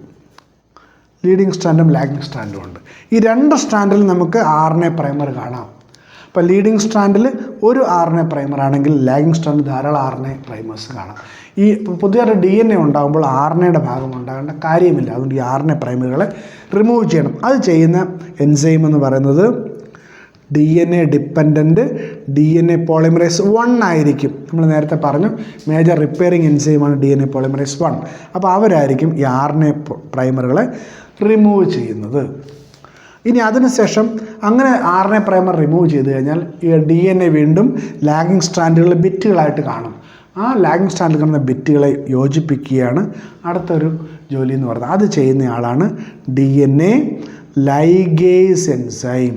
ഈ രണ്ട് സ്ട്രാൻഡിൽ നമുക്ക് RNA പ്രൈമർ കാണാം. അപ്പോൾ ലീഡിങ് സ്ട്രാൻഡിൽ ഒരു RNA പ്രൈമർ ആണെങ്കിൽ ലാഗിങ് സ്ട്രാൻഡിൽ ധാരാളം RNA പ്രൈമേഴ്സ് കാണാം. ഈ പുതിയൊരു DNA ഉണ്ടാകുമ്പോൾ RNAയുടെ ഭാഗം ഉണ്ടാകേണ്ട കാര്യമില്ല. അതുകൊണ്ട് ഈ RNA പ്രൈമറുകളെ റിമൂവ് ചെയ്യണം. അത് ചെയ്യുന്ന എൻസൈം എന്ന് പറയുന്നത് DNA ഡിപ്പെൻഡൻറ്റ് DNA പോളിമറൈസ് 1 ആയിരിക്കും. നമ്മൾ നേരത്തെ പറഞ്ഞു മേജർ റിപ്പയറിംഗ് എൻസൈമാണ് DNA പോളിമറൈസ് 1. അപ്പോൾ അവരായിരിക്കും ഈ RNA പ്രൈമറുകളെ റിമൂവ് ചെയ്യുന്നത്. ഇനി അതിനുശേഷം അങ്ങനെ RNA പ്രൈമർ റിമൂവ് ചെയ്ത് കഴിഞ്ഞാൽ ഈ DNA വീണ്ടും ലാഗിങ് സ്ട്രാൻഡുകൾ ബിറ്റുകളായിട്ട് കാണും. ആ ലാഗിങ് സ്ട്രാൻഡിൽ കാണുന്ന ബിറ്റുകളെ യോജിപ്പിക്കുകയാണ് അടുത്തൊരു ജോലി എന്ന് പറയുന്നത്. അത് ചെയ്യുന്നയാളാണ് DNA ലൈഗേസ് എൻസൈം.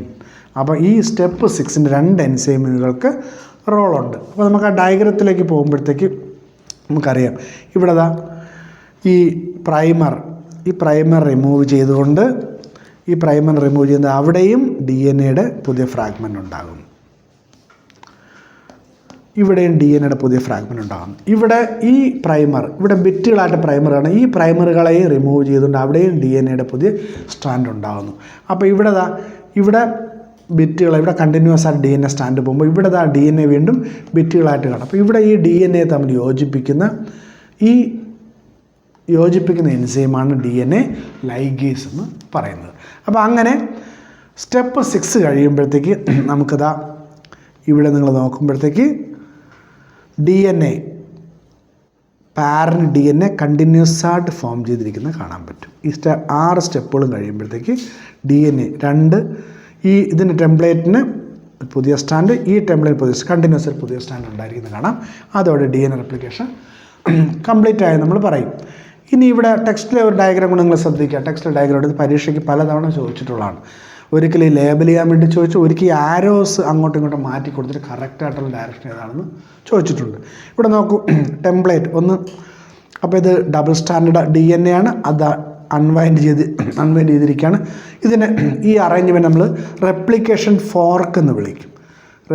അപ്പോൾ ഈ സ്റ്റെപ്പ് 6ൻ്റെ 2 എൻസൈമുകൾക്ക് റോളുണ്ട്. അപ്പോൾ നമുക്ക് ആ ഡയഗ്രത്തിലേക്ക് പോകുമ്പോഴത്തേക്ക് നമുക്കറിയാം ഇവിടെ ഈ പ്രൈമർ റിമൂവ് ചെയ്തുകൊണ്ട് അവിടെയും DNAയുടെ പുതിയ ഫ്രാഗ്മെൻ്റ് ഉണ്ടാകും. ഇവിടെയും ഡി എൻ എയുടെ പുതിയ ഫ്രാഗ്മെൻറ്റ് ഉണ്ടാകുന്നു. ഇവിടെ ഈ പ്രൈമർ, ഇവിടെ ബിറ്റുകളായിട്ട് പ്രൈമറാണ്, ഈ പ്രൈമറുകളെ റിമൂവ് ചെയ്തുകൊണ്ട് അവിടെയും ഡി എൻ എയുടെ പുതിയ സ്ട്രാൻഡ് ഉണ്ടാകുന്നു. അപ്പോൾ ഇവിടെ ബിറ്റുകൾ, ഇവിടെ കണ്ടിന്യൂസ് ആയിട്ട് ഡി എൻ എ സ്റ്റാൻഡ് പോകുമ്പോൾ ഇവിടെ ഡി എൻ എ വീണ്ടും ബിറ്റുകളായിട്ട് കാണും. അപ്പോൾ ഇവിടെ ഈ ഡി എൻ എ തമ്മിൽ യോജിപ്പിക്കുന്ന എൻസൈമാണ് ഡി എൻ എ ലൈഗേസ് എന്ന് പറയുന്നത്. അപ്പോൾ അങ്ങനെ സ്റ്റെപ്പ് 6 കഴിയുമ്പോഴത്തേക്ക് നമുക്കിതാ ഇവിടെ നിങ്ങൾ നോക്കുമ്പോഴത്തേക്ക് D N A parent D N A continuous ആയിട്ട് ഫോം ചെയ്തിരിക്കുന്നത് കാണാൻ പറ്റും. ഈ 6 സ്റ്റെപ്പുകളും കഴിയുമ്പോഴത്തേക്ക് ഡി എൻ എ ഇതിൻ്റെ ടെംപ്ലേറ്റിന് പുതിയ സ്റ്റാൻഡ്, ഈ ടെംപ്ലേറ്റ് പുതിയ കണ്ടിന്യൂസ് ആയിട്ട് പുതിയ സ്റ്റാൻഡ് ഉണ്ടായിരിക്കുന്നത് കാണാം. അതോടെ D N A replication complete ആയി നമ്മൾ പറയും. ഇനി ഇവിടെ ടെക്സ്റ്റിലെ ഒരു ഡയഗ്രാം കൊണ്ട് നിങ്ങൾ ശ്രദ്ധിക്കുക. ടെക്സ്റ്റിലെ ഡയഗ്രാം എടുത്ത് പരീക്ഷയ്ക്ക് പലതവണ ചോദിച്ചിട്ടുള്ളതാണ്. ഒരിക്കൽ ഈ ലേബൽ ചെയ്യാൻ വേണ്ടി ചോദിച്ചു, ഒരിക്കൽ ഈ ആരോസ് അങ്ങോട്ടും ഇങ്ങോട്ടും മാറ്റി കൊടുത്തിട്ട് കറക്റ്റായിട്ടുള്ള ഡയറക്ഷൻ ഏതാണെന്ന് ചോദിച്ചിട്ടുണ്ട്. ഇവിടെ നോക്കൂ, ടെംപ്ലേറ്റ് ഒന്ന്. അപ്പോൾ ഇത് double stranded D N A ആണ്, അത് അൺവൈൻഡ് ചെയ്തിരിക്കുകയാണ്. ഇതിന് ഈ അറേഞ്ച്മെൻറ്റ് നമ്മൾ റെപ്ലിക്കേഷൻ ഫോർക്ക് എന്ന് വിളിക്കും.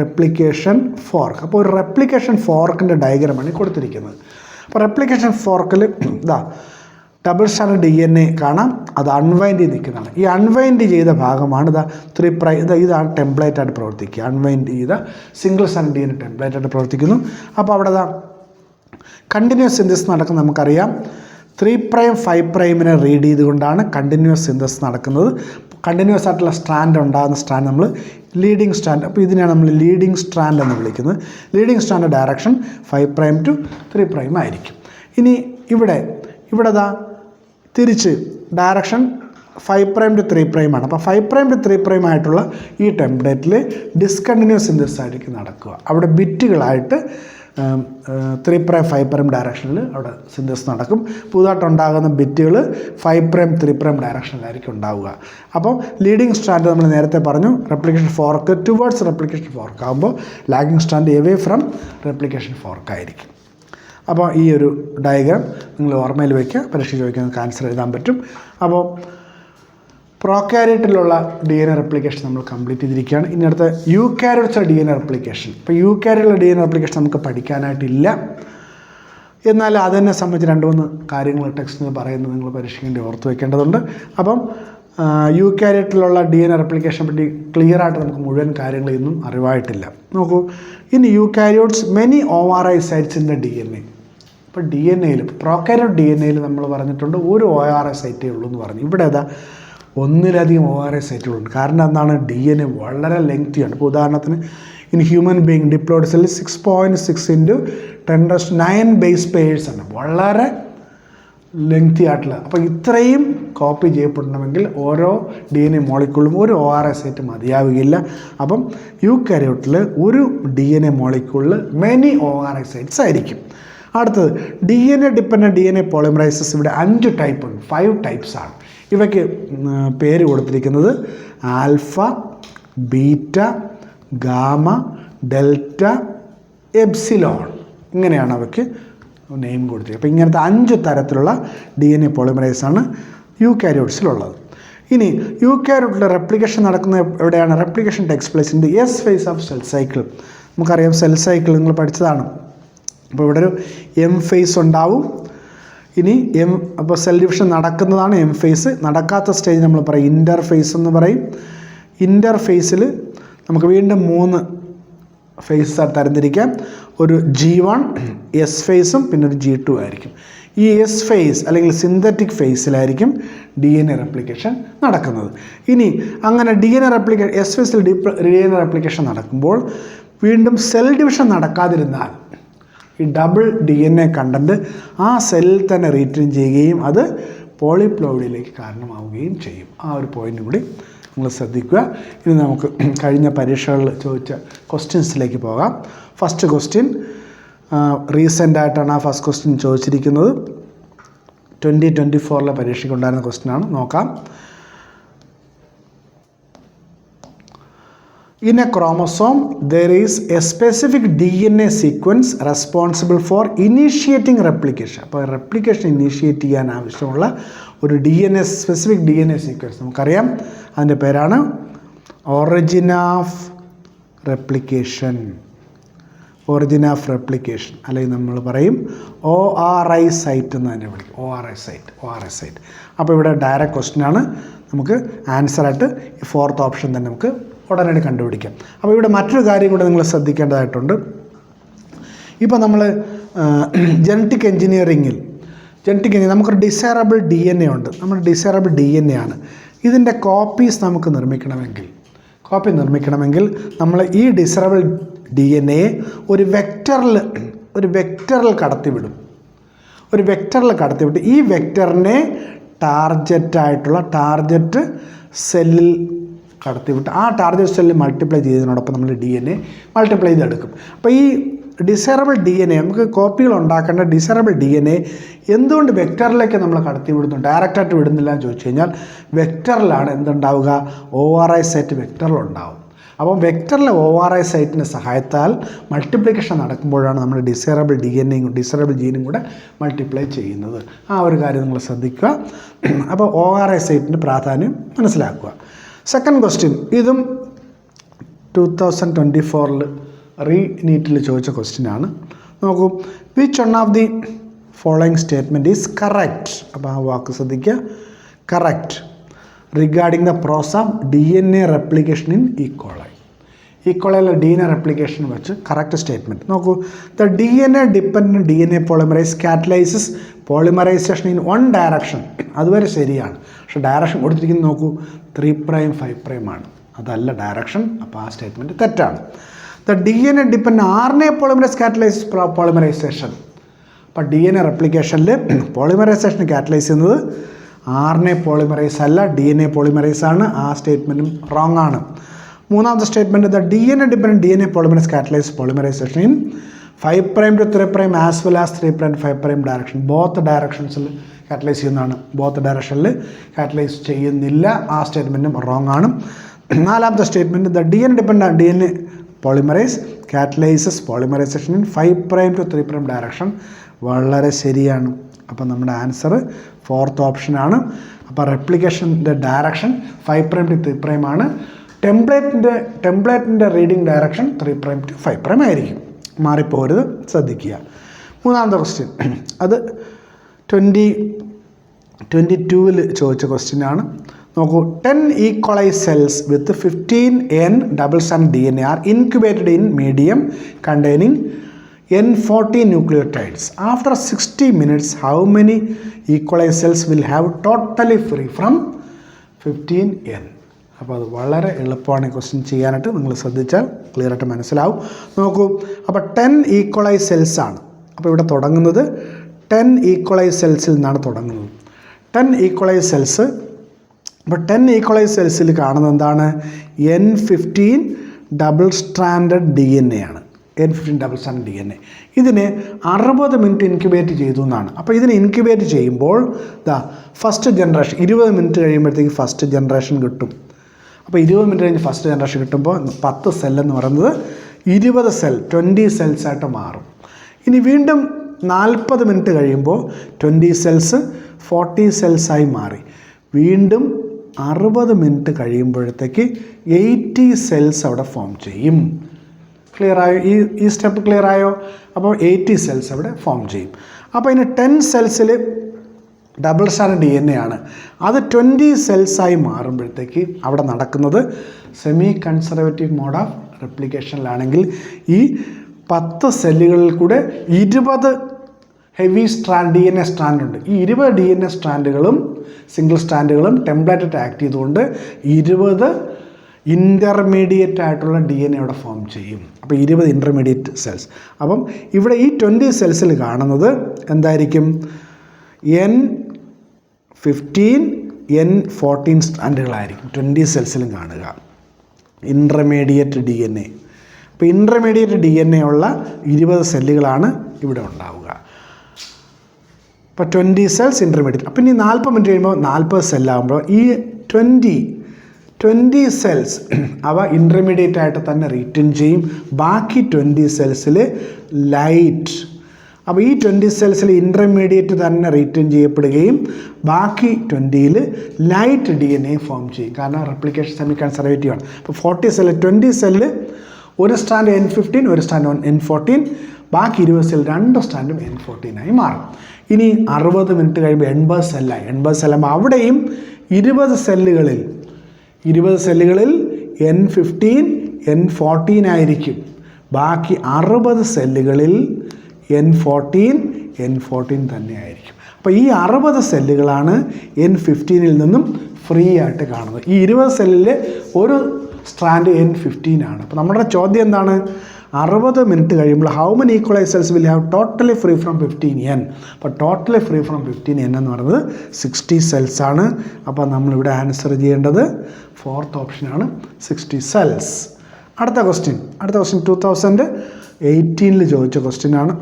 Replication fork. അപ്പോൾ ഒരു റെപ്ലിക്കേഷൻ ഫോർക്കിൻ്റെ ഡയഗ്രമാണ് ഈ കൊടുത്തിരിക്കുന്നത്. അപ്പോൾ റെപ്ലിക്കേഷൻ ഫോർക്കിൽ double stranded D N A കാണാം, അത് അൺവൈൻഡ് ചെയ്ത് നിൽക്കുന്നതാണ്. ഈ അൺവൈൻഡ് ചെയ്ത ഭാഗമാണ് 3' ഇതാണ് ടെംപ്ലേറ്റായിട്ട് പ്രവർത്തിക്കുക. അൺവൈൻഡ് ചെയ്ത single stranded D N A ടെംപ്ലേറ്റായിട്ട് പ്രവർത്തിക്കുന്നു. അപ്പോൾ അവിടെ കണ്ടിന്യൂസ് സിന്തസിസ് നടക്കുന്നത് നമുക്കറിയാം. 3' 5' റീഡ് ചെയ്തുകൊണ്ടാണ് കണ്ടിന്യൂസ് സിന്തസിസ് നടക്കുന്നത്. കണ്ടിന്യൂസ് ആയിട്ടുള്ള സ്ട്രാൻഡ് ഉണ്ടാകുന്ന സ്ട്രാൻഡ് നമ്മൾ ലീഡിങ് സ്ട്രാൻഡ്, അപ്പോൾ ഇതിനെയാണ് നമ്മൾ ലീഡിങ് സ്ട്രാൻഡ് എന്ന് വിളിക്കുന്നത്. ലീഡിങ് സ്ട്രാൻഡ് ഡയറക്ഷൻ 5' to 3' ആയിരിക്കും. ഇനി ഇവിടെ തിരിച്ച് ഡയറക്ഷൻ 5' to 3' ആണ്. അപ്പോൾ 5' to 3' ആയിട്ടുള്ള ഈ ടെംപ്ലേറ്റിൽ ഡിസ്കണ്ടിന്യൂസ് സിന്തസിസ് ആയിരിക്കും നടക്കുക. അവിടെ ബിറ്റുകളായിട്ട് 3' 5' ഡയറക്ഷനിൽ അവിടെ സിന്തസിസ് നടക്കും. പുതുതായിട്ടുണ്ടാകുന്ന ബിറ്റുകൾ 5' 3' ഡയറക്ഷനിലായിരിക്കും ഉണ്ടാവുക. അപ്പോൾ ലീഡിങ് സ്ട്രാൻഡ് നമ്മൾ നേരത്തെ പറഞ്ഞു replication fork towards replication fork ആകുമ്പോൾ lagging strand away from replication fork ആയിരിക്കും. അപ്പോൾ ഈ ഒരു ഡയഗ്രാം നിങ്ങൾ ഓർമ്മയിൽ വയ്ക്കുക, പരീക്ഷ ചോദിക്കുന്ന ആൻസർ എഴുതാൻ പറ്റും. അപ്പോൾ പ്രോകാരിയോട്ടിലുള്ള ഡി എൻ എ റെപ്ലിക്കേഷൻ നമ്മൾ കംപ്ലീറ്റ് ചെയ്തിരിക്കുകയാണ്. ഇനി അടുത്ത യൂകാരിയോട്സിലെ ഡി എൻ എ റെപ്ലിക്കേഷൻ. ഇപ്പോൾ യൂകാരിയോട്ടിലെ ഡി എൻ എ റെപ്ലിക്കേഷൻ നമുക്ക് പഠിക്കാനായിട്ടില്ല, എന്നാൽ അതിനെ സംബന്ധിച്ച് 2-3 കാര്യങ്ങൾ ടെക്സ്റ്റിൽ പറയുന്നത് നിങ്ങൾ പരീക്ഷയ്ക്ക് വേണ്ടി ഓർത്ത് വയ്ക്കേണ്ടതുണ്ട്. അപ്പം യൂകാരിയോട്ടിലുള്ള ഡി എൻ എ റെപ്ലിക്കേഷനെ പറ്റി ക്ലിയറായിട്ട് നമുക്ക് മുഴുവൻ കാര്യങ്ങൾ ഇന്നും അറിവായിട്ടില്ല. നോക്കൂ, in eukaryotes many ORI sites in the D N A. ഇപ്പോൾ ഡി എൻ എയിൽ പ്രോകാരിയോട്ട് ഡി എൻ എയിൽ നമ്മൾ പറഞ്ഞിട്ടുണ്ട് ഒരു ORI സൈറ്റേ ഉള്ളൂ എന്ന് പറഞ്ഞു. ഇവിടെ ഒന്നിലധികം ORI സൈറ്റുകളുണ്ട്. കാരണം എന്താണ്, ഡി എൻ എ വളരെ ലെങ്തിയാണ്. ഇപ്പോൾ ഉദാഹരണത്തിന് in human being deployed cell 6.6 into 10⁹ base pairs ആണ്, വളരെ ലെങ്തി ആയിട്ടുള്ള. അപ്പോൾ ഇത്രയും കോപ്പി ചെയ്യപ്പെടണമെങ്കിൽ ഓരോ ഡി എൻ എ മോളിക്യൂളും ഒരു ORI സൈറ്റ് മതിയാവുകയില്ല. അപ്പം യൂകാരിയോട്ടിൽ ഒരു ഡി എൻ എ മോളിക്യൂളിൽ മെനി ORI സൈറ്റ്സ് ആയിരിക്കും. അടുത്തത് D N A dependent D N A polymerases. ഇവിടെ 5 ടൈപ്പ് ഉണ്ട്, 5 ടൈപ്സ് ആണ്. ഇവയ്ക്ക് പേര് കൊടുത്തിരിക്കുന്നത് alpha, beta, gamma, delta, epsilon, ഇങ്ങനെയാണ് അവയ്ക്ക് നെയിം കൊടുത്തിരിക്കുന്നത്. അപ്പോൾ ഇങ്ങനത്തെ 5 തരത്തിലുള്ള ഡി എൻ എ പോളിമറൈസാണ് യൂകാരിയോട്സിലുള്ളത്. ഇനി യൂകാരിയോട്ടിലെ റെപ്ലിക്കേഷൻ നടക്കുന്ന എവിടെയാണ്? Replication takes place in the S phase of cell cycle. നമുക്കറിയാം സെൽ സൈക്കിൾ നിങ്ങൾ പഠിച്ചതാണ്. അപ്പോൾ ഇവിടെ ഒരു എം ഫേസ് ഉണ്ടാവും. ഇനി അപ്പോൾ സെൽ ഡിവിഷൻ നടക്കുന്നതാണ് എം ഫേസ്. നടക്കാത്ത സ്റ്റേജ് നമ്മൾ പറയും ഇൻ്റർഫേസ് എന്ന് പറയും. ഇൻ്റർഫേസിൽ നമുക്ക് വീണ്ടും 3 ഫേസസ് തരംതിരിക്കാം. ഒരു G1 എസ് ഫേസും പിന്നെ ഒരു G2 ആയിരിക്കും. ഈ എസ് ഫേസ് അല്ലെങ്കിൽ സിന്തറ്റിക് ഫേസിലായിരിക്കും ഡി എൻ എ റെപ്ലിക്കേഷൻ നടക്കുന്നത്. ഇനി അങ്ങനെ D N A replication S ഫേസിൽ ഡി എൻ എ റെപ്ലിക്കേഷൻ നടക്കുമ്പോൾ വീണ്ടും സെൽ ഡിവിഷൻ നടക്കാതിരുന്നാൽ ഈ double D N A content ആ സെല്ലിൽ തന്നെ റീറ്റെയിൻ ചെയ്യുകയും അത് പോളിപ്ലോയിഡിലേക്ക് കാരണമാവുകയും ചെയ്യും. ആ ഒരു പോയിൻ്റ് കൂടി നിങ്ങൾ ശ്രദ്ധിക്കുക. ഇനി നമുക്ക് കഴിഞ്ഞ പരീക്ഷകളിൽ ചോദിച്ച ക്വസ്റ്റ്യൻസിലേക്ക് പോകാം. ഫസ്റ്റ് ക്വസ്റ്റ്യൻ റീസെൻ്റായിട്ടാണ് ആ ഫസ്റ്റ് ക്വസ്റ്റ്യൻ ചോദിച്ചിരിക്കുന്നത്. 2024 പരീക്ഷയ്ക്ക് ഉണ്ടായിരുന്ന ക്വസ്റ്റ്യനാണ്. നോക്കാം. In a chromosome, there is a specific DNA sequence responsible for initiating replication. അപ്പോൾ റെപ്ലിക്കേഷൻ ഇനീഷ്യേറ്റ് ചെയ്യാൻ ആവശ്യമുള്ള ഒരു specific D N A sequence നമുക്കറിയാം. അതിൻ്റെ പേരാണ് origin of replication. Origin of replication, അല്ലെങ്കിൽ നമ്മൾ പറയും ORI സൈറ്റ് എന്ന് തന്നെ വിളിക്കും. ORI site. അപ്പോൾ ഇവിടെ ഡയറക്റ്റ് ക്വസ്റ്റ്യനാണ്. നമുക്ക് ആൻസറായിട്ട് ഈ 4th ഓപ്ഷൻ തന്നെ നമുക്ക് ഉടനടി കണ്ടുപിടിക്കാം. അപ്പോൾ ഇവിടെ മറ്റൊരു കാര്യം കൂടെ നിങ്ങൾ ശ്രദ്ധിക്കേണ്ടതായിട്ടുണ്ട്. ഇപ്പോൾ നമ്മൾ ജനറ്റിക് എഞ്ചിനീയറിങ്ങിൽ നമുക്കൊരു ഡിസൈറബിൾ DNA ഉണ്ട്. നമ്മുടെ ഡിസൈറബിൾ DNA ആണ്. ഇതിൻ്റെ കോപ്പീസ് നമുക്ക് നിർമ്മിക്കണമെങ്കിൽ നമ്മൾ ഈ ഡിസൈറബിൾ DNA ഒരു വെക്റ്ററിൽ കടത്തിവിട്ട് ഈ വെക്റ്ററിനെ ടാർജറ്റ് സെല്ലിൽ കടത്തിവിട്ട് ആ ടാർജറ്റ് സെല്ലിൽ മൾട്ടിപ്ലൈ ചെയ്തതിനോടൊപ്പം നമ്മൾ DNA മൾട്ടിപ്ലൈ ചെയ്തെടുക്കും. അപ്പോൾ ഈ ഡിസൈറബിൾ DNA, നമുക്ക് കോപ്പികൾ ഉണ്ടാക്കേണ്ട ഡിസൈറബിൾ DNA എന്തുകൊണ്ട് വെക്റ്ററിലേക്ക് നമ്മൾ കടത്തിവിടുന്നു, ഡയറക്റ്റായിട്ട് വിടുന്നില്ല എന്ന് ചോദിച്ചു കഴിഞ്ഞാൽ വെക്റ്ററിലാണ് എന്തുണ്ടാവുക, ORI സൈറ്റ് വെക്റ്ററിലുണ്ടാവും. അപ്പം വെക്റ്ററിലെ ORI സൈറ്റിൻ്റെ സഹായത്താൽ മൾട്ടിപ്ലിക്കേഷൻ നടക്കുമ്പോഴാണ് നമ്മൾ ഡിസൈറബിൾ DNAയും ഡിസൈറബിൾ ജീനും കൂടെ മൾട്ടിപ്ലൈ ചെയ്യുന്നത്. ആ ഒരു കാര്യം നിങ്ങൾ ശ്രദ്ധിക്കുക. അപ്പോൾ ORI സൈറ്റിൻ്റെ പ്രാധാന്യം മനസ്സിലാക്കുക. സെക്കൻഡ് ക്വസ്റ്റ്യൻ, ഇതും 2024 നീറ്റിൽ ചോദിച്ച ക്വസ്റ്റ്യനാണ്. നോക്കൂ, which one of the following statement is correct. അപ്പോൾ ആ വാക്ക് ശ്രദ്ധിക്കുക, correct regarding the process of DNA replication in ഈക്കോളയിലെ DNA റെപ്ലിക്കേഷൻ വെച്ച് കറക്റ്റ് സ്റ്റേറ്റ്മെൻറ്റ് നോക്കൂ. The DNA dependent DNA polymerase catalyses polymerisation in one direction. അതുവരെ ശരിയാണ്. പക്ഷേ ഡയറക്ഷൻ കൊടുത്തിരിക്കുന്നത് നോക്കൂ, 3' 5' ആണ്, അതല്ല ഡയറക്ഷൻ. അപ്പോൾ ആ സ്റ്റേറ്റ്മെൻറ്റ് തെറ്റാണ്. The DNA dependent RNA polymerase catalyses polymerisation. അപ്പോൾ DNA റെപ്ലിക്കേഷനിൽ പോളിമറൈസേഷൻ കാറ്റലൈസ് ചെയ്യുന്നത് RNA പോളിമറൈസ് അല്ല, DNA പോളിമറൈസ് ആണ്. ആ സ്റ്റേറ്റ്മെൻറ്റും റോങ് ആണ്. മൂന്നാമത്തെ statement, the DNA dependent DNA polymerase catalyse polymerisation in 5' to 3' as well as 3' to 5' direction. Both ഡയറക്ഷൻസിൽ കാറ്റലൈസ് ചെയ്യുന്നതാണ്. ബോത്ത് ഡയറക്ഷനിൽ കാറ്റലൈസ് ചെയ്യുന്നില്ല. ആ സ്റ്റേറ്റ്മെൻറ്റും റോങ് ആണ്. നാലാമത്തെ statement, the DNA dependent DNA polymerase catalyses polymerisation in 5' to 3' direction. വളരെ ശരിയാണ്. അപ്പോൾ നമ്മുടെ ആൻസർ 4th ഓപ്ഷനാണ്. അപ്പോൾ റെപ്ലിക്കേഷൻ്റെ ഡയറക്ഷൻ 5' to 3' ആണ്. ടെംപ്ലേറ്റിൻ്റെ റീഡിംഗ് ഡയറക്ഷൻ 3' to 5' ആയിരിക്കും. മാറിപ്പോരുത്, ശ്രദ്ധിക്കുക. മൂന്നാമത്തെ ക്വസ്റ്റ്യൻ, അത് 2022 ചോദിച്ച ക്വസ്റ്റ്യനാണ്. നോക്കൂ, 10 E coli cells with 15 N double strand DNA are incubated in medium containing N40 nucleotides. After 60 minutes how many E coli cells will have totally free from 15 N. അപ്പോൾ അത് വളരെ എളുപ്പമാണ് ഈ ക്വസ്റ്റ്യൻ ചെയ്യാനായിട്ട്. നിങ്ങൾ ശ്രദ്ധിച്ചാൽ ക്ലിയറായിട്ട് മനസ്സിലാവും. നോക്കൂ, അപ്പോൾ 10 ഈക്വലൈ സെൽസാണ്. അപ്പോൾ ഇവിടെ തുടങ്ങുന്നത് 10 ഈക്വലൈ സെൽസിൽ നിന്നാണ് തുടങ്ങുന്നത്. 10 ഈക്വലൈ സെൽസ്. അപ്പോൾ 10 ഈക്വലൈ സെൽസിൽ കാണുന്നത് എന്താണ്, N15 ഡബിൾ സ്ട്രാൻഡഡ് DNA ആണ്. N15 double സ്റ്റാൻഡഡ് DNA. ഇതിനെ 60 മിനിറ്റ് ഇൻക്യുബേറ്റ് ചെയ്തു എന്നാണ്. അപ്പോൾ ഇതിനെ ഇൻക്യുബേറ്റ് ചെയ്യുമ്പോൾ ഫസ്റ്റ് ജനറേഷൻ 20 മിനിറ്റ് കഴിയുമ്പോഴത്തേക്ക് ഫസ്റ്റ് ജനറേഷൻ കിട്ടും. അപ്പോൾ 20 മിനിറ്റ് കഴിഞ്ഞ് ഫസ്റ്റ് ജനറേഷൻ കിട്ടുമ്പോൾ 10 സെല്ലെന്ന് പറയുന്നത് 20 സെൽ 20 സെൽസായിട്ട് മാറും. ഇനി വീണ്ടും 40 മിനിറ്റ് കഴിയുമ്പോൾ 20 സെൽസ് 40 സെൽസായി മാറി. വീണ്ടും 60 മിനിറ്റ് കഴിയുമ്പോഴത്തേക്ക് 80 സെൽസ് അവിടെ ഫോം ചെയ്യും. ക്ലിയറായോ? ഈ സ്റ്റെപ്പ് ക്ലിയറായോ? അപ്പോൾ 80 സെൽസ് അവിടെ ഫോം ചെയ്യും. അപ്പോൾ ഇനി 10 സെൽസിൽ ഡബിൾ സ്റ്റാൻഡഡ് DNA ആണ്. അത് 20 സെൽസായി മാറുമ്പോഴത്തേക്ക് അവിടെ നടക്കുന്നത് സെമി കൺസർവേറ്റീവ് മോഡ് ഓഫ് റെപ്ലിക്കേഷനിലാണെങ്കിൽ ഈ 10 സെല്ലുകളിൽ കൂടെ 20 ഹെവി DNA സ്ട്രാൻഡുണ്ട്. ഈ 20 DNA സ്ട്രാൻഡുകളും സിംഗിൾ സ്ട്രാൻഡുകളും ടെംപ്ലേറ്റായിട്ട് ആക്ട് ചെയ്തുകൊണ്ട് 20 ഇൻ്റർമീഡിയറ്റ് ആയിട്ടുള്ള DNA അവിടെ ഫോം ചെയ്യും. അപ്പോൾ 20 ഇൻ്റർമീഡിയറ്റ് സെൽസ്. അപ്പം ഇവിടെ ഈ 20 സെൽസിൽ കാണുന്നത് എന്തായിരിക്കും, N15 N14 സ്ട്രാൻഡുകളായിരിക്കും 20 സെൽസിലും കാണുക, ഇൻ്റർമീഡിയറ്റ് DNA. അപ്പോൾ ഇൻ്റർമീഡിയറ്റ് DNA ഉള്ള 20 സെല്ലുകളാണ് ഇവിടെ ഉണ്ടാവുക. അപ്പോൾ 20 സെൽസ് ഇൻ്റർമീഡിയറ്റ്. അപ്പം ഇനി 40 മിനിറ്റ് കഴിയുമ്പോൾ 40 സെല്ലാകുമ്പോൾ ഈ 20 സെൽസ് അവ ഇൻ്റർമീഡിയറ്റ് ആയിട്ട് തന്നെ റീറ്റെയിൻ ചെയ്യും. ബാക്കി 20 സെൽസിൽ ലൈറ്റ്. അപ്പോൾ ഈ 20 സെൽസിൽ ഇൻ്റർമീഡിയറ്റ് തന്നെ റീറ്റെയിൻ ചെയ്യപ്പെടുകയും ബാക്കി 20ൽ ലൈറ്റ് DNA ഫോം ചെയ്യും. കാരണം റെപ്ലിക്കേഷൻ സെമി കൺസർവേറ്റീവ് ആണ്. അപ്പോൾ 40 സെല്ല് 20 സെല്ല് ഒരു സ്ട്രാൻഡ് N15, ഒരു സ്ട്രാൻഡ് N14, ബാക്കി 20 സെൽ 2 സ്ട്രാൻഡും N14 ആയി മാറും. ഇനി 60 മിനിറ്റ് കഴിയുമ്പോൾ 80 സെല്ലായി. 80 സെല്ലാകുമ്പോൾ അവിടെയും 20 സെല്ലുകളിൽ N15, N14 ആയിരിക്കും. ബാക്കി 60 സെല്ലുകളിൽ N14 തന്നെ ആയിരിക്കും. അപ്പോൾ ഈ 60 സെല്ലുകളാണ് N15 നിന്നും ഫ്രീ ആയിട്ട് കാണുന്നത്. ഈ 20 സെല്ലിൽ ഒരു സ്ട്രാൻഡ് N15 ആണ്. അപ്പോൾ നമ്മുടെ ചോദ്യം എന്താണ്? 60 മിനിറ്റ് കഴിയുമ്പോൾ how many equalise cells will have totally free from 15N. അപ്പോൾ ടോട്ടലി ഫ്രീ ഫ്രം 15N എന്ന് പറയുന്നത് 60 സെൽസ് ആണ്. അപ്പോൾ നമ്മളിവിടെ ആൻസർ ചെയ്യേണ്ടത് 4th ഓപ്ഷനാണ്, 60 സെൽസ്. അടുത്ത ക്വസ്റ്റ്യൻ 2018 ചോദിച്ച ക്വസ്റ്റ്യനാണ്.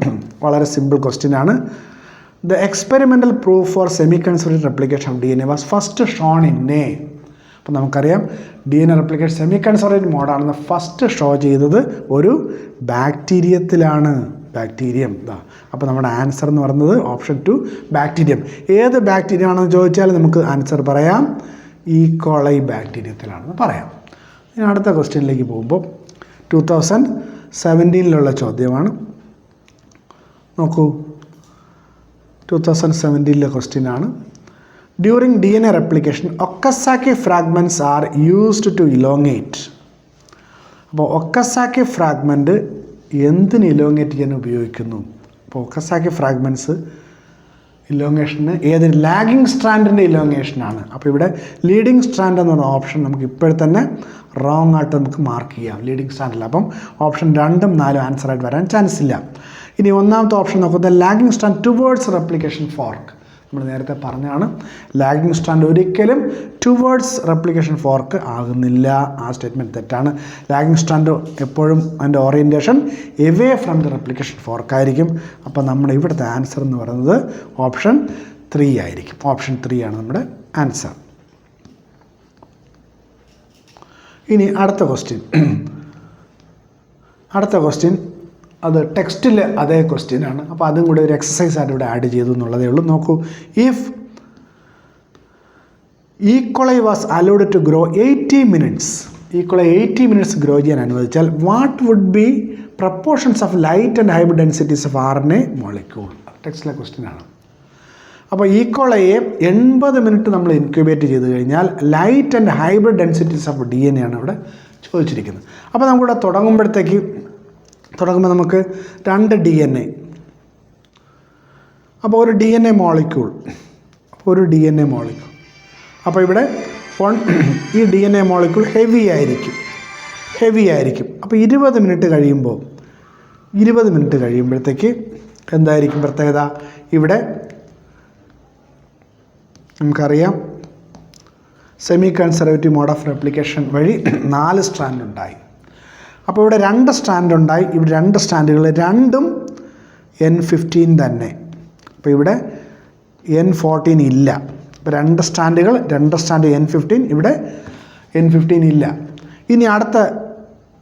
വളരെ സിമ്പിൾ ക്വസ്റ്റ്യനാണ്. The experimental proof for semi conserved replication of DNA was first shown in A. അപ്പോൾ നമുക്കറിയാം DNA റെപ്ലിക്കേഷൻ സെമി കൺസർവേറ്റഡ് മോഡാണെന്ന് ഫസ്റ്റ് ഷോ ചെയ്തത് ഒരു ബാക്ടീരിയത്തിലാണ്. ബാക്ടീരിയം. അപ്പോൾ നമ്മുടെ ആൻസർ എന്ന് പറയുന്നത് ഓപ്ഷൻ 2 ബാക്ടീരിയം. ഏത് ബാക്ടീരിയം ആണെന്ന് ചോദിച്ചാൽ നമുക്ക് ആൻസർ പറയാം ഈക്കോളൈ ബാക്ടീരിയത്തിലാണെന്ന് പറയാം. ഇനി അടുത്ത ക്വസ്റ്റ്യനിലേക്ക് പോകുമ്പോൾ 2017 ചോദ്യമാണ്. നോക്കൂ, 2017 ക്വസ്റ്റ്യനാണ്. During DNA replication Okazaki fragments are used to elongate. അപ്പോൾ ഒക്കസാക്കി ഫ്രാഗ്മെൻറ്റ് എന്തിന് ഇലോങ്ങേറ്റ് ചെയ്യാൻ ഉപയോഗിക്കുന്നു? അപ്പോൾ ഒക്കസാക്കി ഫ്രാഗ്മെൻറ്റ്സ് ഇലോങ്ങേഷന് ഏത് ലാഗിങ് സ്ട്രാൻഡിൻ്റെ ഇലോങ്ങേഷനാണ്. അപ്പോൾ ഇവിടെ ലീഡിങ് സ്ട്രാൻഡ് എന്ന് പറഞ്ഞ ഓപ്ഷൻ നമുക്ക് ഇപ്പോഴത്തന്നെ റോങ് ആയിട്ട് നമുക്ക് മാർക്ക് ചെയ്യാം. ലീഡിങ് സ്ട്രാൻഡില്ല. അപ്പം ഓപ്ഷൻ 2ഉം 4ഉം ആൻസറായിട്ട് വരാൻ ചാൻസ് ഇല്ല. ഇനി ഒന്നാമത്തെ ഓപ്ഷൻ നോക്കുന്നത് lagging strand towards replication fork. നമ്മൾ നേരത്തെ പറഞ്ഞാണ് ലാഗിങ് സ്ട്രാൻഡ് ഒരിക്കലും ടുവേർഡ്സ് റെപ്ലിക്കേഷൻ ഫോർക്ക് ആകുന്നില്ല. ആ സ്റ്റേറ്റ്മെൻറ്റ് തെറ്റാണ്. ലാഗിങ് സ്ട്രാൻഡ് എപ്പോഴും അതിൻ്റെ orientation away from the replication fork ആയിരിക്കും. അപ്പോൾ നമ്മുടെ ഇവിടുത്തെ ആൻസർ എന്ന് പറയുന്നത് ഓപ്ഷൻ 3 ആയിരിക്കും. ഓപ്ഷൻ 3 ആണ് നമ്മുടെ ആൻസർ. ഇനി അടുത്ത ക്വസ്റ്റ്യൻ അത് ടെക്സ്റ്റിൽ അതേ ക്വസ്റ്റ്യനാണ്. അപ്പോൾ അതും കൂടെ ഒരു എക്സസൈസ് ആയിട്ട് ഇവിടെ ആഡ് ചെയ്തു എന്നുള്ളതേ ഉള്ളൂ. നോക്കൂ, if E coli was allowed to grow 80 minutes, E coli 80 minutes grow ചെയ്യാൻ അനുവദിച്ചാൽ what would be proportions of light and hybrid densities of RNA molecule? ടെക്സ്റ്റിലെ ക്വസ്റ്റ്യനാണ്. അപ്പോൾ ഈക്വളയെ 80 മിനിറ്റ് നമ്മൾ ഇൻക്യുബേറ്റ് ചെയ്ത് കഴിഞ്ഞാൽ light and hybrid densities of DNA ആണ് ഇവിടെ ചോദിച്ചിരിക്കുന്നത്. അപ്പോൾ നമുക്കിവിടെ തുടങ്ങുമ്പോൾ നമുക്ക് 2 DNA, അപ്പോൾ ഒരു DNA മോളിക്യൂൾ, അപ്പോൾ ഇവിടെ ഈ DNA മോളിക്യൂൾ ഹെവി ആയിരിക്കും. അപ്പോൾ 20 മിനിറ്റ് കഴിയുമ്പോഴത്തേക്ക് എന്തായിരിക്കും പ്രത്യേകത? ഇവിടെ നമുക്കറിയാം semi conservative mode of replication വഴി 4 സ്ട്രാൻഡ് ഉണ്ടായി. അപ്പോൾ ഇവിടെ 2 സ്ട്രാൻഡ് ഉണ്ടായി. ഇവിടെ 2 സ്ട്രാൻഡുകൾ രണ്ടും N15 തന്നെ. അപ്പോൾ ഇവിടെ N14 ഇല്ല. അപ്പോൾ 2 സ്ട്രാൻഡ് N15, ഇവിടെ N15 ഇല്ല. ഇനി അടുത്ത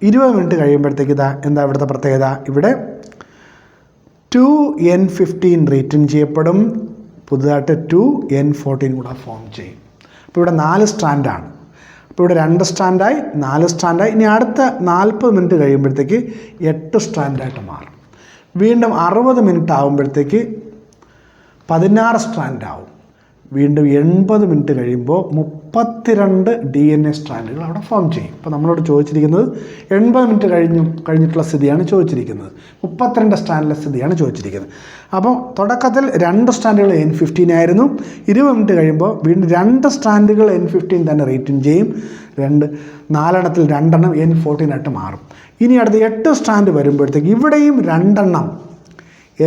20 മിനിറ്റ് കഴിയുമ്പോഴത്തേക്ക് എന്താ ഇവിടുത്തെ പ്രത്യേകത? ഇവിടെ 2N15 റീറ്റേൺ ചെയ്യപ്പെടും. പുതുതായിട്ട് 2N14 കൂടെ ഫോം ചെയ്യും. അപ്പോൾ ഇവിടെ 4 സ്ട്രാൻഡാണ്. അപ്പോൾ ഇവിടെ 2 സ്ട്രാൻഡായി, 4 സ്ട്രാൻഡായി. ഇനി അടുത്ത 40 മിനിറ്റ് കഴിയുമ്പോഴത്തേക്ക് 8 സ്ട്രാൻഡായിട്ട് മാറും. വീണ്ടും 60 മിനിറ്റ് ആകുമ്പോഴത്തേക്ക് 16 സ്ട്രാൻഡാവും. വീണ്ടും 80 മിനിറ്റ് കഴിയുമ്പോൾ 32 DNA സ്ട്രാൻഡുകൾ അവിടെ ഫോം ചെയ്യും. അപ്പോൾ നമ്മളോട് ചോദിച്ചിരിക്കുന്നത് 80 മിനിറ്റ് കഴിഞ്ഞിട്ടുള്ള സ്ഥിതിയാണ് ചോദിച്ചിരിക്കുന്നത്. 32 സ്ട്രാൻഡിലെ സ്ഥിതിയാണ് ചോദിച്ചിരിക്കുന്നത്. അപ്പോൾ തുടക്കത്തിൽ 2 സ്ട്രാൻഡുകൾ N15 ആയിരുന്നു. 20 മിനിറ്റ് കഴിയുമ്പോൾ വീണ്ടും 2 സ്ട്രാൻഡുകൾ N15 തന്നെ റീറ്റേൺ ചെയ്യും. 4 2 N14 ആയിട്ട് മാറും. ഇനി അടുത്ത 8 സ്ട്രാൻഡ് വരുമ്പോഴത്തേക്ക് ഇവിടെയും 2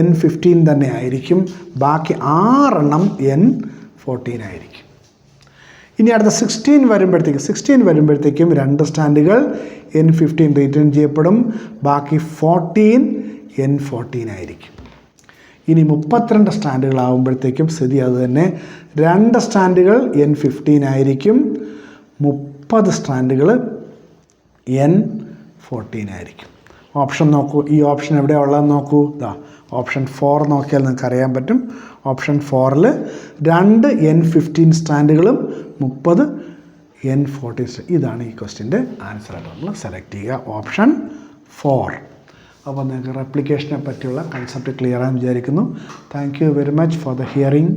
N15 തന്നെ ആയിരിക്കും. ബാക്കി 6 N14 ആയിരിക്കും. ഇനി അടുത്ത 16 വരുമ്പോഴത്തേക്കും 2 സ്റ്റാൻഡുകൾ N15 റീറ്റേൺ ചെയ്യപ്പെടും. ബാക്കി 14 N14 ആയിരിക്കും. ഇനി 32 സ്റ്റാൻഡുകളാകുമ്പോഴത്തേക്കും സ്ഥിതി അത് തന്നെ. 2 സ്റ്റാൻഡുകൾ N15 ആയിരിക്കും. 30 സ്റ്റാൻഡുകൾ N14 ആയിരിക്കും. ഓപ്ഷൻ നോക്കൂ. ഈ ഓപ്ഷൻ എവിടെയാണ് ഉള്ളതെന്ന് നോക്കൂ. ഓപ്ഷൻ 4 നോക്കിയാൽ നിങ്ങൾക്ക് അറിയാൻ പറ്റും. Option 4 2 N15 സ്റ്റാൻഡുകളും 30 N14. ഇതാണ് ഈ ക്വസ്റ്റ്യൻ്റെ ആൻസറായിട്ട് നമ്മൾ സെലക്ട് ചെയ്യുക. ഓപ്ഷൻ 4. അപ്പോൾ നിങ്ങൾക്ക് റെപ്ലിക്കേഷനെ പറ്റിയുള്ള കൺസെപ്റ്റ് ക്ലിയർ ആണെന്ന് വിചാരിക്കുന്നു. Thank you very much for the hearing.